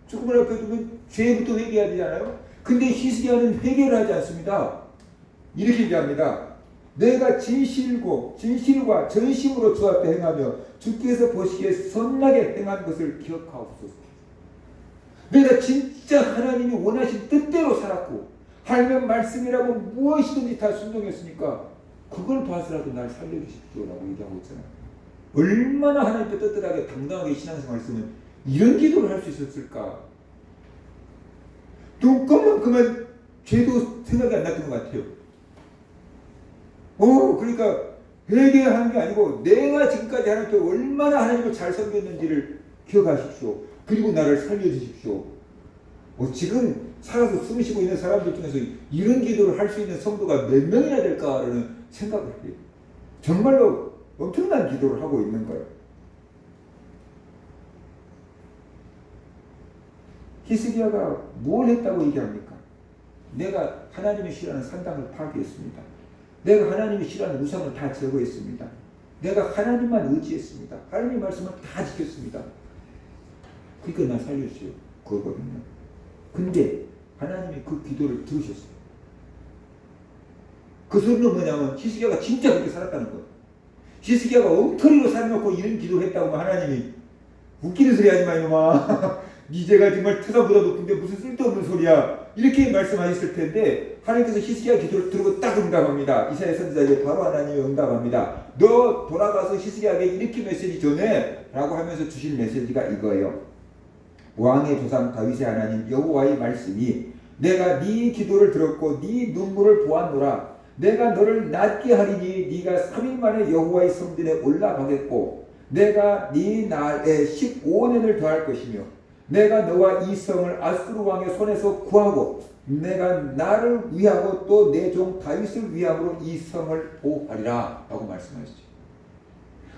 죽음을 앞에 두면 죄부터 회개해야 되잖아요. 근데 히스기야는 회개를 하지 않습니다. 이렇게 얘기합니다. 내가 진실과 전심으로 주 앞에 행하며 주께서 보시기에 선하게 행한 것을 기억하옵소서. 내가 진짜 하나님이 원하신 뜻대로 살았고 하나님의 말씀이라고 무엇이든지 다 순종했으니까 그걸 봐서라도 날 살려주십시오라고 얘기하고 있잖아요. 얼마나 하나님께 떳떳하게 당당하게 신앙생활을 쓰면 이런 기도를 할 수 있었을까? 그만큼은 죄도 생각이 안 났던 것 같아요. 그러니까 회개하는 게 아니고 내가 지금까지 하나님께 얼마나 하나님을 잘 섬겼는지를 기억하십시오. 그리고 나를 살려주십시오. 지금 살아서 숨 쉬고 있는 사람들 중에서 이런 기도를 할 수 있는 성도가 몇 명이나 될까라는 생각을 해요. 정말로 엄청난 기도를 하고 있는 거예요. 히스기야가 뭘 했다고 얘기합니까? 내가 하나님이 싫어하는 산당을 파괴했습니다. 내가 하나님이 싫어하는 우상을 다 제거했습니다. 내가 하나님만 의지했습니다. 하나님의 말씀을 다 지켰습니다. 그러니까 나 살려주세요. 그거거든요. 근데 하나님이 그 기도를 들으셨어요. 그 소리는 뭐냐면 히스기야가 진짜 그렇게 살았다는 거예요. 히스기야가 엉터리로 살아놓고 이런 기도를 했다고 하면 하나님이 웃기는 소리 하지 마 이놈아. 네 죄가 정말 태산보다 높은데 무슨 쓸데없는 소리야. 이렇게 말씀하셨을 텐데 하나님께서 히스기야 기도를 들고 딱 응답합니다. 이사야 선지자에게 바로 하나님이 응답합니다. 너 돌아가서 히스기야에게 이렇게 메시지 전해 라고 하면서 주신 메시지가 이거예요. 왕의 조상 다윗의 하나님 여호와의 말씀이 내가 네 기도를 들었고 네 눈물을 보았노라. 내가 너를 낫게 하리니 네가 3일 만에 여호와의 성전에 올라가겠고 내가 네 날에 15년을 더할 것이며 내가 너와 이 성을 아수르 왕의 손에서 구하고 내가 나를 위하고 또 내 종 다윗을 위함으로 이 성을 보호하리라 라고 말씀하셨죠.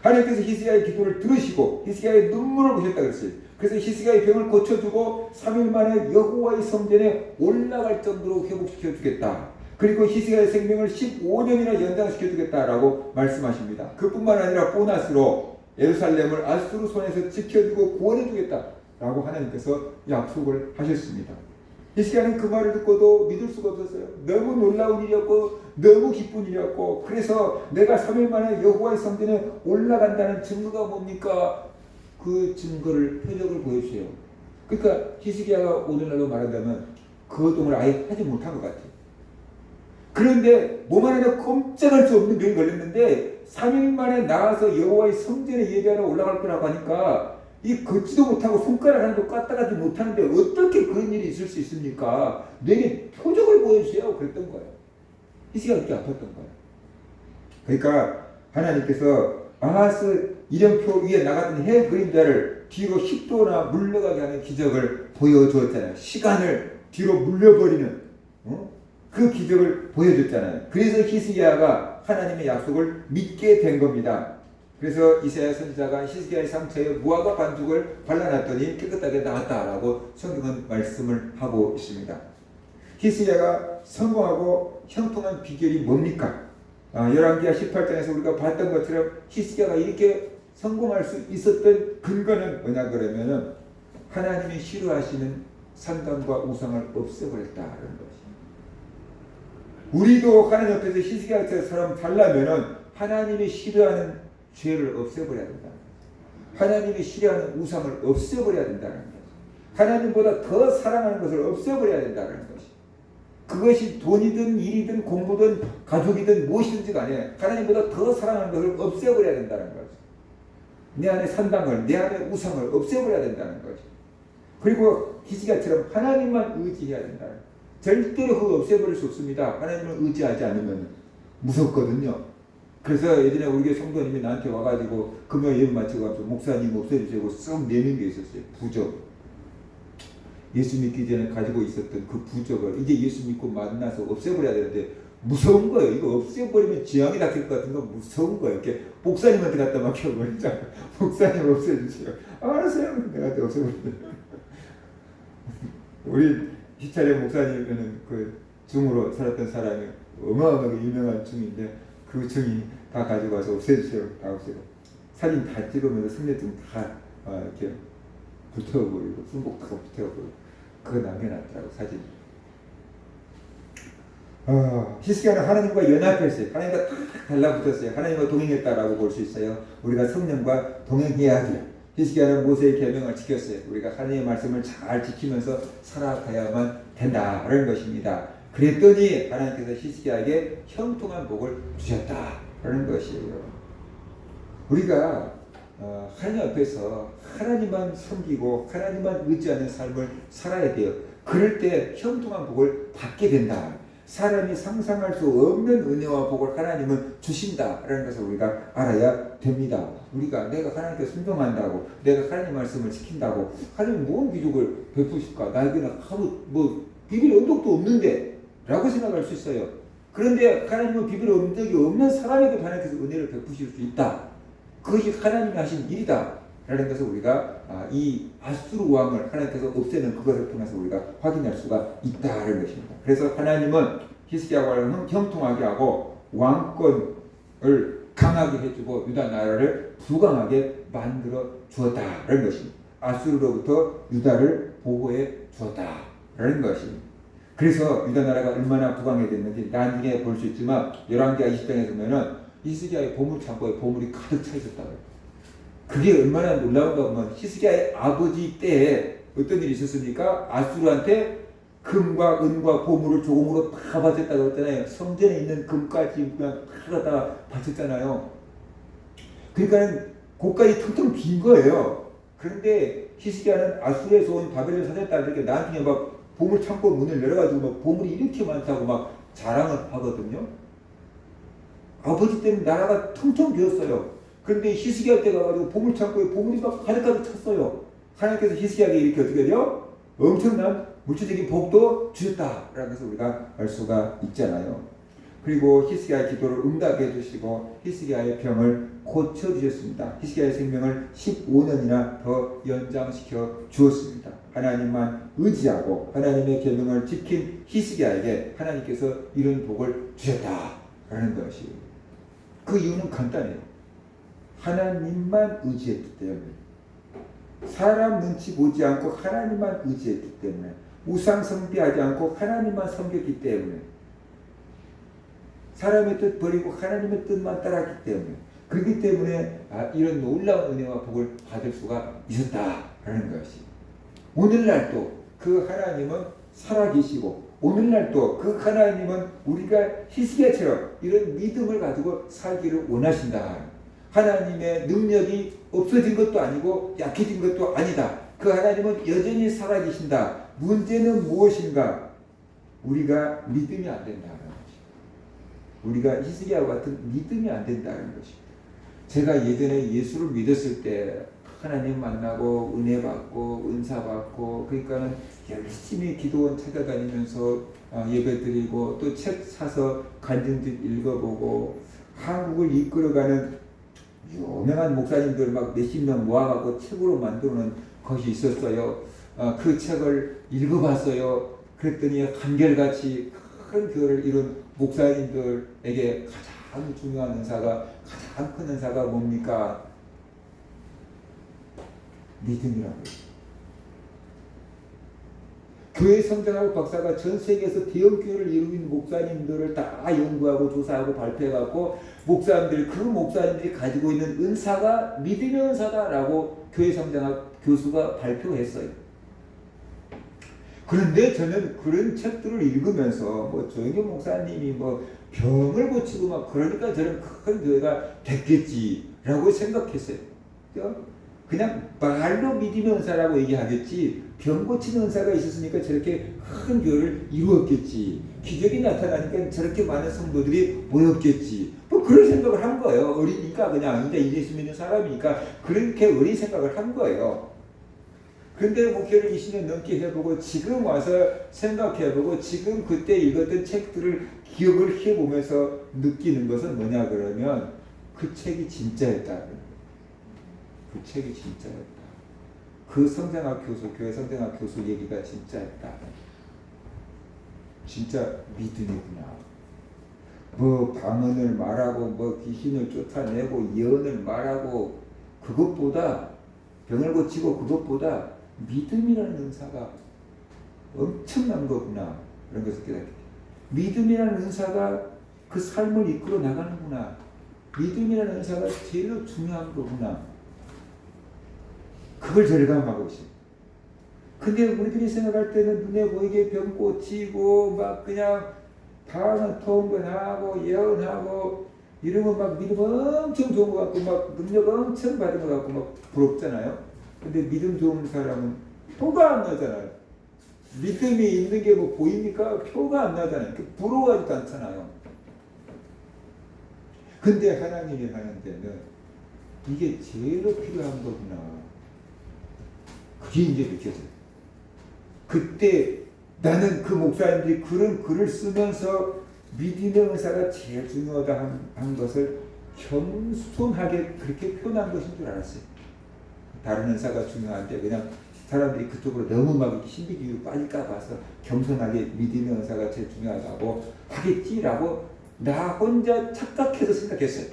하나님께서 히스기야의 기도를 들으시고 히스기야의 눈물을 보셨다 그랬어요. 그래서 히스기야의 병을 고쳐주고 3일 만에 여호와의 성전에 올라갈 정도로 회복시켜 주겠다. 그리고 히스기야의 생명을 15년이나 연장시켜 주겠다라고 말씀하십니다. 그뿐만 아니라 보너스로 예루살렘을 아수르 손에서 지켜주고 구원해 주겠다라고 하나님께서 약속을 하셨습니다. 히스기야는 그 말을 듣고도 믿을 수가 없었어요. 너무 놀라운 일이었고 너무 기쁜 일이었고 그래서 내가 3일 만에 여호와의 성전에 올라간다는 증거가 뭡니까? 그 증거를 표적을 보여주세요. 그러니까 히스기야가 오늘날로 말한다면 그 활동을 아예 하지 못한 것 같아요. 그런데 몸 안에 꼼짝할 수 없는 병이 걸렸는데 3일 만에 나와서 여호와의 성전에 예배하러 올라갈 거라고 하니까 이 걷지도 못하고 손가락 하나도 까딱하지 못하는데 어떻게 그런 일이 있을 수 있습니까? 내게 표적을 보여주세요. 그랬던 거예요. 히스기야가 그렇게 아팠던 거예요. 그러니까 하나님께서 아하스 이름표 위에 나갔던 해 그림자를 뒤로 10도나 물러가게 하는 기적을 보여주었잖아요. 시간을 뒤로 물려버리는 그 기적을 보여줬잖아요. 그래서 히스기야가 하나님의 약속을 믿게 된 겁니다. 그래서 이사야 선지자가 히스기야의 상처에 무화과 반죽을 발라놨더니 깨끗하게 나았다라고 성경은 말씀을 하고 있습니다. 히스기야가 성공하고 형통한 비결이 뭡니까? 열왕기하 18장에서 우리가 봤던 것처럼 히스기야가 이렇게 성공할 수 있었던 근거는 뭐냐 그러면은 하나님이 싫어하시는 산당과 우상을 없애버렸다는 것이. 우리도 하나님 앞에서 히스기야처럼 살려면은 하나님이 싫어하는 죄를 없애버려야 된다. 하나님이 싫어하는 우상을 없애버려야 된다는 것이. 하나님보다 더 사랑하는 것을 없애버려야 된다는 것이. 그것이 돈이든 일이든 공부든 가족이든 무엇이든지 간에 하나님보다 더 사랑하는 것을 없애버려야 된다는 것이. 내 안에 산당을, 내 안에 우상을 없애버려야 된다는 것이. 그리고 히스기야처럼 하나님만 의지해야 된다는 것이. 절대로 그거 없애버릴 수 없습니다. 하나님을 의지하지 않으면 무섭거든요. 그래서 예전에 우리 교회 성도님이 나한테 와가지고 금요 예배 마치고 가서 목사님 없애주시고 썩 내는 게 있었어요. 부적. 예수 믿기 전에 가지고 있었던 그 부적을 이제 예수 믿고 만나서 없애버려야 되는데 무서운 거예요. 이거 없애버리면 지향이 닥칠 것 같은 거 무서운 거예요. 이렇게 목사님한테 갖다 맡겨버리자. 목사님 없애주세요. 알았어요. 내가 없애버린다. 우리 희철의 목사님은 그 중으로 살았던 사람이 어마어마하게 유명한 중인데 그 중이 다 가지고 와서 없애주세요. 다 없애고 사진 다 찍으면서 승려증 다 이렇게 붙여버리고 순복 다 붙여버리고 그거 남겨놨더라고 사진. 히스기야는 하나님과 연합했어요. 하나님과 딱 달라붙었어요. 하나님과 동행했다라고 볼 수 있어요. 우리가 성령과 동행해야 돼요. 히스기야는 모세의 계명을 지켰어요. 우리가 하나님의 말씀을 잘 지키면서 살아가야만 된다라는 것입니다. 그랬더니 하나님께서 히스기야에게 형통한 복을 주셨다라는 것이에요. 우리가 하나님 앞에서 하나님만 섬기고 하나님만 의지하는 삶을 살아야 돼요. 그럴 때 형통한 복을 받게 된다. 사람이 상상할 수 없는 은혜와 복을 하나님은 주신다라는 것을 우리가 알아야 됩니다. 우리가 내가 하나님께 순종한다고, 내가 하나님 말씀을 지킨다고, 하나님 뭔 기적을 베푸실까? 나에게는 하루 비빌 언덕도 없는데 라고 생각할 수 있어요. 그런데 하나님은 비빌 언덕이 없는 사람에게 하나님께서 은혜를 베푸실 수 있다. 그것이 하나님이 하신 일이다 라는 것을 우리가 이 아수르 왕을 하나님께서 없애는 그것을 통해서 우리가 확인할 수가 있다는 것입니다. 그래서 하나님은 히스기야 왕을 형통하게 하고 왕권을 강하게 해주고 유다 나라를 부강하게 만들어 주었다는 것입니다. 아수르로부터 유다를 보호해 주었다는 것입니다. 그래서 유다 나라가 얼마나 부강해졌는지 나중에 볼 수 있지만 열왕기하 20장에 보면은 히스기야의 보물 창고에 보물이 가득 차 있었다고. 그게 얼마나 놀라운가 하면 히스기야의 아버지 때에 어떤 일이 있었습니까? 아수르한테 금과 은과 보물을 조공으로 다 바쳤다고 했잖아요. 성전에 있는 금까지 그냥 다 갖다가 바쳤잖아요. 그러니까는 곳간이 텅텅 빈 거예요. 그런데 히스기야는 아수르에서 온 바벨을 사줬다 이렇게 나한테 막 보물 창고 문을 열어가지고 막 보물이 이렇게 많다고 막 자랑을 하거든요. 아버지 때는 나라가 텅텅 비었어요. 그런데 히스기야 때 가가지고 보물 창고에 보물이 막 가득가득 찼어요. 하나님께서 히스기야에게 이렇게 어떻게 해요? 엄청난 물질적인 복도 주셨다라는 것을 우리가 알 수가 있잖아요. 그리고 히스기야의 기도를 응답해 주시고 히스기야의 병을 고쳐 주셨습니다. 히스기야의 생명을 15년이나 더 연장시켜 주었습니다. 하나님만 의지하고 하나님의 계명을 지킨 히스기야에게 하나님께서 이런 복을 주셨다라는 것이 그 이유는 간단해요. 하나님만 의지했기 때문에, 사람 눈치 보지 않고 하나님만 의지했기 때문에, 우상 숭배하지 않고 하나님만 섬겼기 때문에, 사람의 뜻 버리고 하나님의 뜻만 따랐기 때문에, 그렇기 때문에 이런 놀라운 은혜와 복을 받을 수가 있었다라는 것이. 오늘날도 그 하나님은 살아계시고 오늘날도 그 하나님은 우리가 히스기야처럼 이런 믿음을 가지고 살기를 원하신다. 하나님의 능력이 없어진 것도 아니고 약해진 것도 아니다. 그 하나님은 여전히 살아계신다. 문제는 무엇인가? 우리가 믿음이 안 된다는 것입니다. 우리가 히스기야와 같은 믿음이 안 된다는 것입니다. 제가 예전에 예수를 믿었을 때 하나님 만나고 은혜 받고 은사 받고 그러니까는 열심히 기도원 찾아다니면서 예배 드리고 또 책 사서 간증집 읽어보고 한국을 이끌어가는 유명한 목사님들 막 몇십 명 모아갖고 책으로 만드는 것이 있었어요. 그 책을 읽어봤어요. 그랬더니 한결같이 큰 교회를 이룬 목사님들에게 가장 중요한 은사가, 가장 큰 은사가 뭡니까? 믿음이라고 해요. 교회 성장하고 박사가 전 세계에서 대형 교회를 이루는 목사님들을 다 연구하고 조사하고 발표해갖고 그 목사님들이 가지고 있는 은사가 믿음의 은사다라고 교회 성장학 교수가 발표했어요. 그런데 저는 그런 책들을 읽으면서 조영경 목사님이 병을 고치고 막 그러니까 저는 큰 교회가 됐겠지라고 생각했어요. 그냥 말로 믿음의 은사라고 얘기하겠지, 병 고치는 은사가 있었으니까 저렇게 큰 교회를 이루었겠지, 기적이 나타나니까 저렇게 많은 성도들이 모였겠지, 뭐 그런 생각을 한 거예요. 어리니까, 그냥 이제 예수 믿는 사람이니까 그렇게 어린 생각을 한 거예요. 근데 목회를 20년 넘게 해보고 지금 와서 생각해보고 지금 그때 읽었던 책들을 기억을 해보면서 느끼는 것은 뭐냐 그러면 그 책이 진짜였다. 그 책이 진짜였다. 그 성장학 교수, 교회 성장학 교수 얘기가 진짜였다. 진짜 믿음이구나. 뭐 방언을 말하고 뭐 귀신을 쫓아내고 예언을 말하고 그것보다, 병을 고치고 그것보다 믿음이라는 은사가 엄청난 거구나. 그런 것을 깨닫게 돼. 믿음이라는 은사가 그 삶을 이끌어 나가는구나. 믿음이라는 은사가 제일 중요한 거구나. 그걸 절감하고 있어요. 근데 우리들이 생각할 때는 눈에 보이게 병 고치고 막 그냥 방언 통변하고 예언하고 이러면 막 믿음 엄청 좋은 것 같고 막 능력 엄청 받은 것 같고 막 부럽잖아요. 근데 믿음 좋은 사람은 표가 안 나잖아요. 믿음이 있는 게 뭐 보입니까? 표가 안 나잖아요. 부러워하지도 않잖아요. 근데 하나님이 하는 데는 이게 제일로 필요한 거구나. 그게 이제 느껴져요. 그때 나는 그 목사님들이 그런 글을 쓰면서 믿음의 은사가 제일 중요하다 한 것을 겸손하게 그렇게 표현한 것인 줄 알았어요. 다른 은사가 중요한데 그냥 사람들이 그쪽으로 너무 막 신비주의로 빠질까 봐서 겸손하게 믿음의 은사가 제일 중요하다고 하겠지라고 나 혼자 착각해서 생각했어요.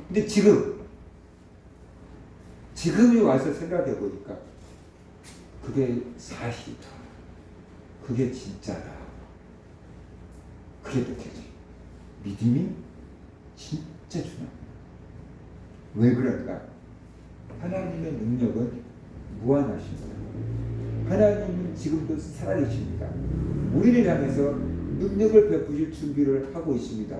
근데 지금이 와서 생각해 보니까 그게 사실이다. 그게 진짜다. 그게 느껴져요. 믿음이 진짜 중요합니다. 왜 그런가? 하나님의 능력은 무한하십니다. 하나님은 지금도 살아계십니다. 우리를 향해서 능력을 베푸실 준비를 하고 있습니다.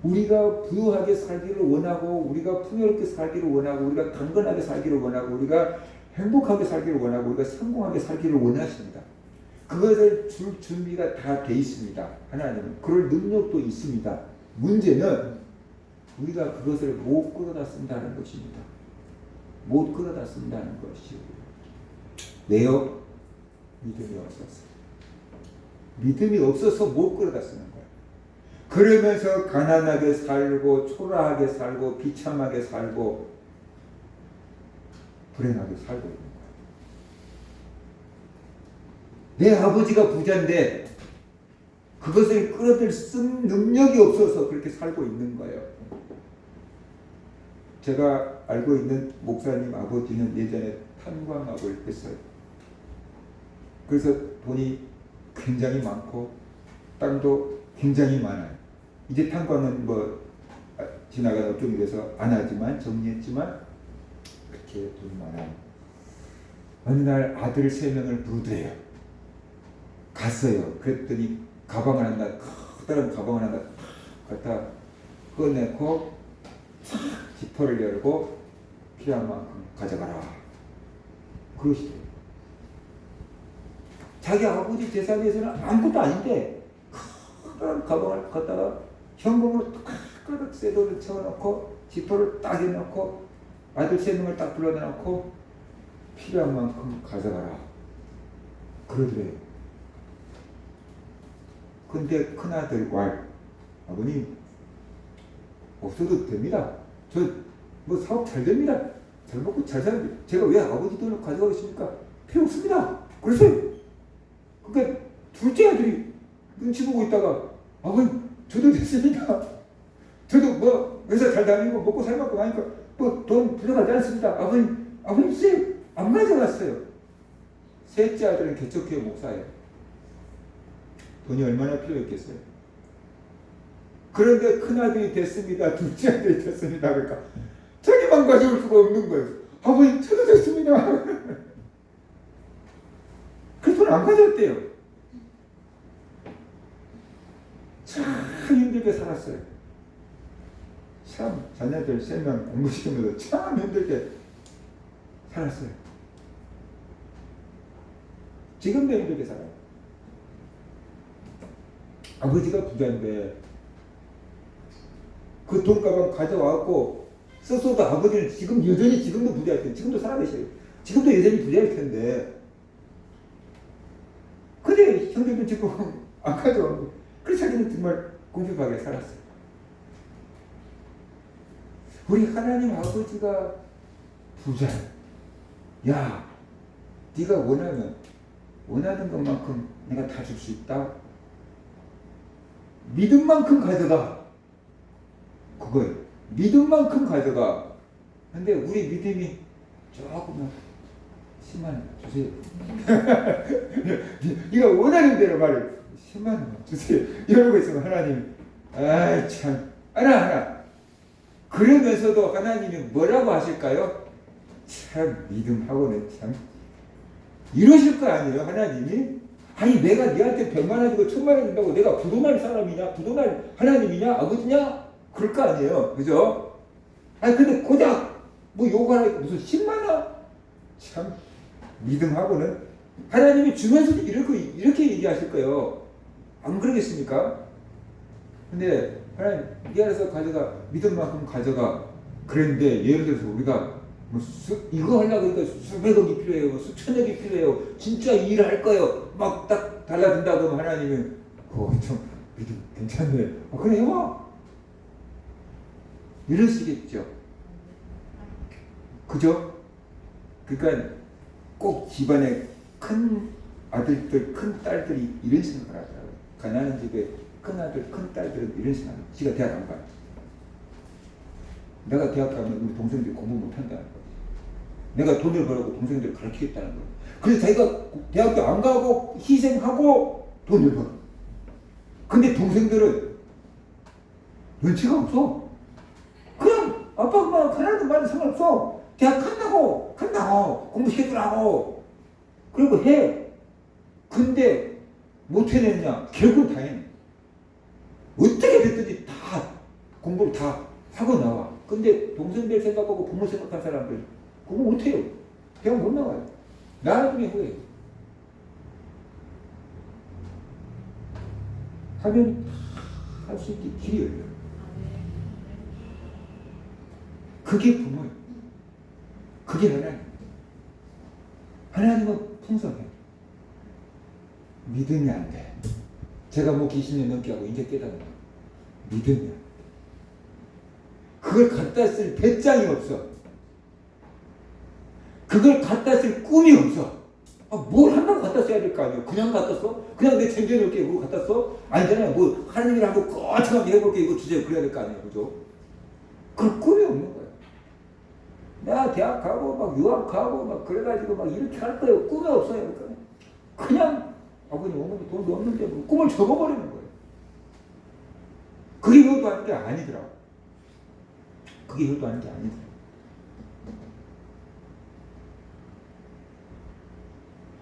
우리가 부유하게 살기를 원하고, 우리가 풍요롭게 살기를 원하고, 우리가 강건하게 살기를 원하고, 우리가 행복하게 살기를 원하고, 우리가 성공하게 살기를 원하십니다. 그것을 줄 준비가 다 돼 있습니다. 하나님은 그럴 능력도 있습니다. 문제는 우리가 그것을 못 끌어다 쓴다는 것입니다. 못 끌어다 쓴다는 것이요. 왜요? 믿음이 없어서. 믿음이 없어서 못 끌어다 쓰는 거예요. 그러면서 가난하게 살고, 초라하게 살고, 비참하게 살고, 불행하게 살고 있는 거예요. 내 아버지가 부자인데 그것을 끌어들 쓴 능력이 없어서 그렇게 살고 있는 거예요. 제가 알고 있는 목사님 아버지는 예전에 탄광업을 했어요. 그래서 돈이 굉장히 많고 땅도 굉장히 많아요. 이제 탄광은 뭐 지나가다 업종이 돼서 안 하지만 정리했지만 그렇게 돈이 많아요. 어느 날 아들 3명을 부르더래요. 갔어요. 그랬더니 가방을 하나, 커다란 가방을 하나 갖다 꺼내고 지퍼를 열고 필요한 만큼 가져가라. 그러시대요. 자기 아버지 재산에서는 아무것도 아닌데 커다란 가방을 갖다가 현금으로 가득 새 돈을 채워놓고 지퍼를 딱 해놓고 아들 3명을 딱 불러내놓고 필요한 만큼 가져가라. 그러더래요. 근데 큰아들 왈, 아버님 없어도 됩니다. 저 뭐 사업 잘 됩니다. 잘 먹고 잘 살아요. 제가 왜 아버지 돈을 가져가겠습니까? 필요 없습니다. 그랬어요. 그러니까 둘째 아들이 눈치 보고 있다가 아버님 저도 됐습니다. 저도 뭐 회사 잘 다니고 먹고 살만큼 하니까 뭐 돈 들어가지 않습니다. 아버님 주세요. 안 가져갔어요. 셋째 아들은 개척교회 목사예요. 돈이 얼마나 필요했겠어요. 그런데 큰아들이 됐습니다. 둘째 아들이 됐습니다. 그러니까 자기만 가져올 수가 없는 거예요. 아버님 저도 됐습니다. 그 돈 안 가져왔대요. 참 힘들게 살았어요. 참 자녀들 3명 공부시키면서 참 힘들게 살았어요. 지금도 힘들게 살아요. 아버지가 부자인데 그 돈가방 가져와갖고 썼어도 아버지는 지금 여전히 지금도 부자일 텐데, 지금도 살아계셔요. 지금도 여전히 부자일 텐데, 근데 형들도 지금 안 가져오고, 그래서 자기는 정말 궁핍하게 살았어요. 우리 하나님 아버지가 부자. 야, 네가 원하는 것만큼 내가 다 줄 수 있다. 믿음 만큼 가져가. 그거예요. 믿음 만큼 가져가. 근데 우리 믿음이 조금만 10만 원 주세요. 네가 원하는 대로 말해. 10만 원 주세요. 이러고 있으면 하나님, 아이 참, 하나. 그러면서도 하나님이 뭐라고 하실까요? 참 믿음하고는 참 이러실 거 아니에요, 하나님이? 아니 내가 네한테 100만 원 주고 1000만 원 준다고 내가 부도날 사람이냐? 부도날 하나님이냐? 아버지냐? 그럴 거 아니에요, 그죠? 아니 근데 고작 뭐 요구하니까 무슨 10만 원? 참 믿음하고는 하나님이 주면서도 이렇게 얘기하실 거예요. 안 그러겠습니까? 근데 하나님 미안해서 가져가, 믿음만큼 가져가. 그런데 예를 들어서 우리가 뭐 이거 하려고 그러니까 수백억이 필요해요, 뭐 수천억이 필요해요, 진짜 일할 거예요, 막 딱 달라든다 그러면 하나님은 좀 믿음 괜찮네, 그래 해봐, 이러시겠죠. 그죠? 그러니까 꼭 집안에 큰 아들들, 큰 딸들이 이런 생각을 하더라고요. 가난한 집에 큰 아들, 큰 딸들은 이런 생각을 해요. 지가 대학 안 가요. 내가 대학 가면 우리 동생들이 공부 못한다는 거예요. 내가 돈을 벌고 동생들을 가르치겠다는 거예요. 그래서 자기가 대학교 안 가고 희생하고 돈을 벌어. 근데 동생들은 눈치가 없어. 그냥 아빠 엄마 가난하든 말든 상관없어. 대학 간다고 공부시켜주라고. 그리고 해. 근데 못 해냈냐? 결국 다 해. 어떻게 됐든지 다 공부를 다 하고 나와. 근데 동생들 생각하고 부모 생각한 사람들 공부 못해요. 대학 못 나와요. 나중에 후회해요. 하면 할 수 있게 길이 열려요. 그게 부모예요. 그게 하나님. 하나님은 풍성해요. 믿음이 안 돼. 제가 뭐 20년 넘게 하고 이제 깨달은 거예요. 믿음이 안 돼. 그걸 갖다 쓸 배짱이 없어. 그걸 갖다 쓸 꿈이 없어. 뭘 한번 갖다 써야 될 거 아니에요. 그냥 갖다 써? 그냥 내 챙겨놓을게 이거 갖다 써? 아니잖아요. 뭐 하나님이랑 한번 거창하게 해볼게 이거 주제요. 그래야 될 거 아니에요. 그죠? 그 꿈이 없는 거예요. 내가 대학 가고 막 유학 가고 막 그래가지고 막 이렇게 할 거예요. 꿈이 없어요. 그러니까 그냥 아버님 어머니 돈도 없는데 뭐 꿈을 접어버리는 거예요. 그게 효도하는 게 아니더라고. 그게 효도하는 게 아니더라고.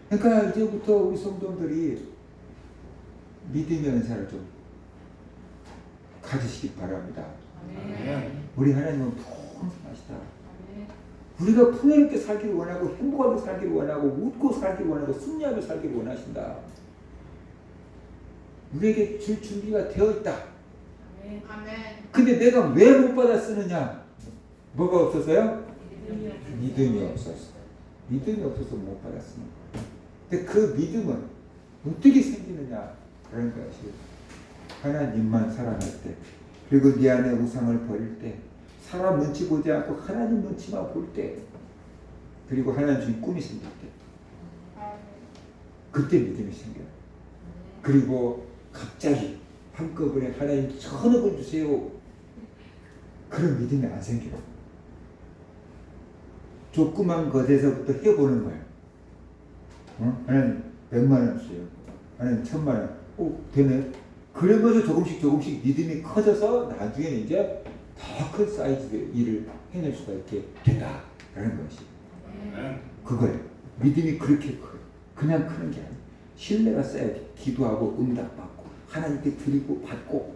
그러니까 이제부터 우리 성도들이 믿음의 은사를 좀 가지시기 바랍니다. 아멘. 우리 하나님은 풍성하시다. 우리가 풍요롭게 살기를 원하고 행복하게 살기를 원하고 웃고 살기를 원하고 승리하게 살기를 원하신다. 우리에게 줄 준비가 되어 있다. 아멘. 근데 내가 왜 못 받아 쓰느냐? 뭐가 없어서요? 믿음이 없었어. 믿음이 없어서 못 받아 쓰는 거야. 근데 그 믿음은 어떻게 생기느냐? 그런 것이 하나님만 사랑할 때, 그리고 네 안에 우상을 버릴 때, 사람 눈치 보지 않고 하나님 눈치만 볼 때, 그리고 하나님 주신 꿈이 생길 때, 그때 믿음이 생겨요. 그리고 갑자기 한꺼번에 하나님 1000억을 주세요. 그런 믿음이 안 생겨요. 조그만 것에서부터 해보는 거예요. 하나님 100만 원 주세요. 하나님 1000만 원. 되네. 그러면서 조금씩 믿음이 커져서 나중에는 이제 더 큰 사이즈의 일을 해낼 수가 있게 된다라는 것이 그거예요. 믿음이 그렇게 커요. 그냥 크는 게 아니에요. 신뢰가 쌓여야지. 기도하고 응답받고 하나님께 드리고 받고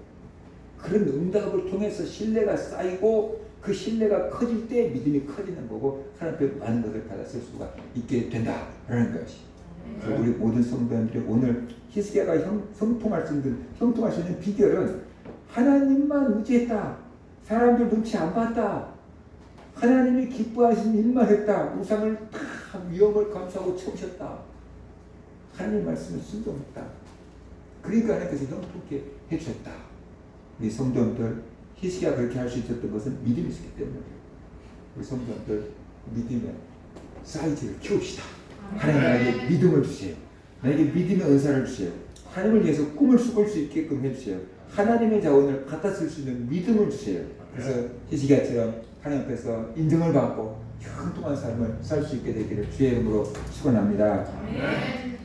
그런 응답을 통해서 신뢰가 쌓이고 그 신뢰가 커질 때 믿음이 커지는 거고 하나님 앞에 많은 것을 받았을 수가 있게 된다라는 것이. 그래서 우리 모든 성도님들이 오늘 히스기야가 형통할 수 있는 비결은 하나님만 의지했다. 사람들 눈치 안 봤다. 하나님이 기뻐하시는 일만 했다. 우상을 다 위험을 감수하고 참으셨다. 하나님 말씀을 순종했다. 그러니까 하나님께서 형통케 해주셨다. 우리 성도님들 히스기야 그렇게 할 수 있었던 것은 믿음이 있었기 때문에 우리 성도님들 믿음의 사이즈를 키웁시다. 하나님 나에게 믿음을 주세요. 나에게 믿음의 은사를 주세요. 하나님을 위해서 꿈을 꿀 수 있게끔 해주세요. 하나님의 자원을 갖다 쓸 수 있는 믿음을 주세요. 그래서 히스기야처럼 하나님 앞에서 인정을 받고 형통한 삶을 살 수 있게 되기를 주의 이름으로 축원합니다. 아멘.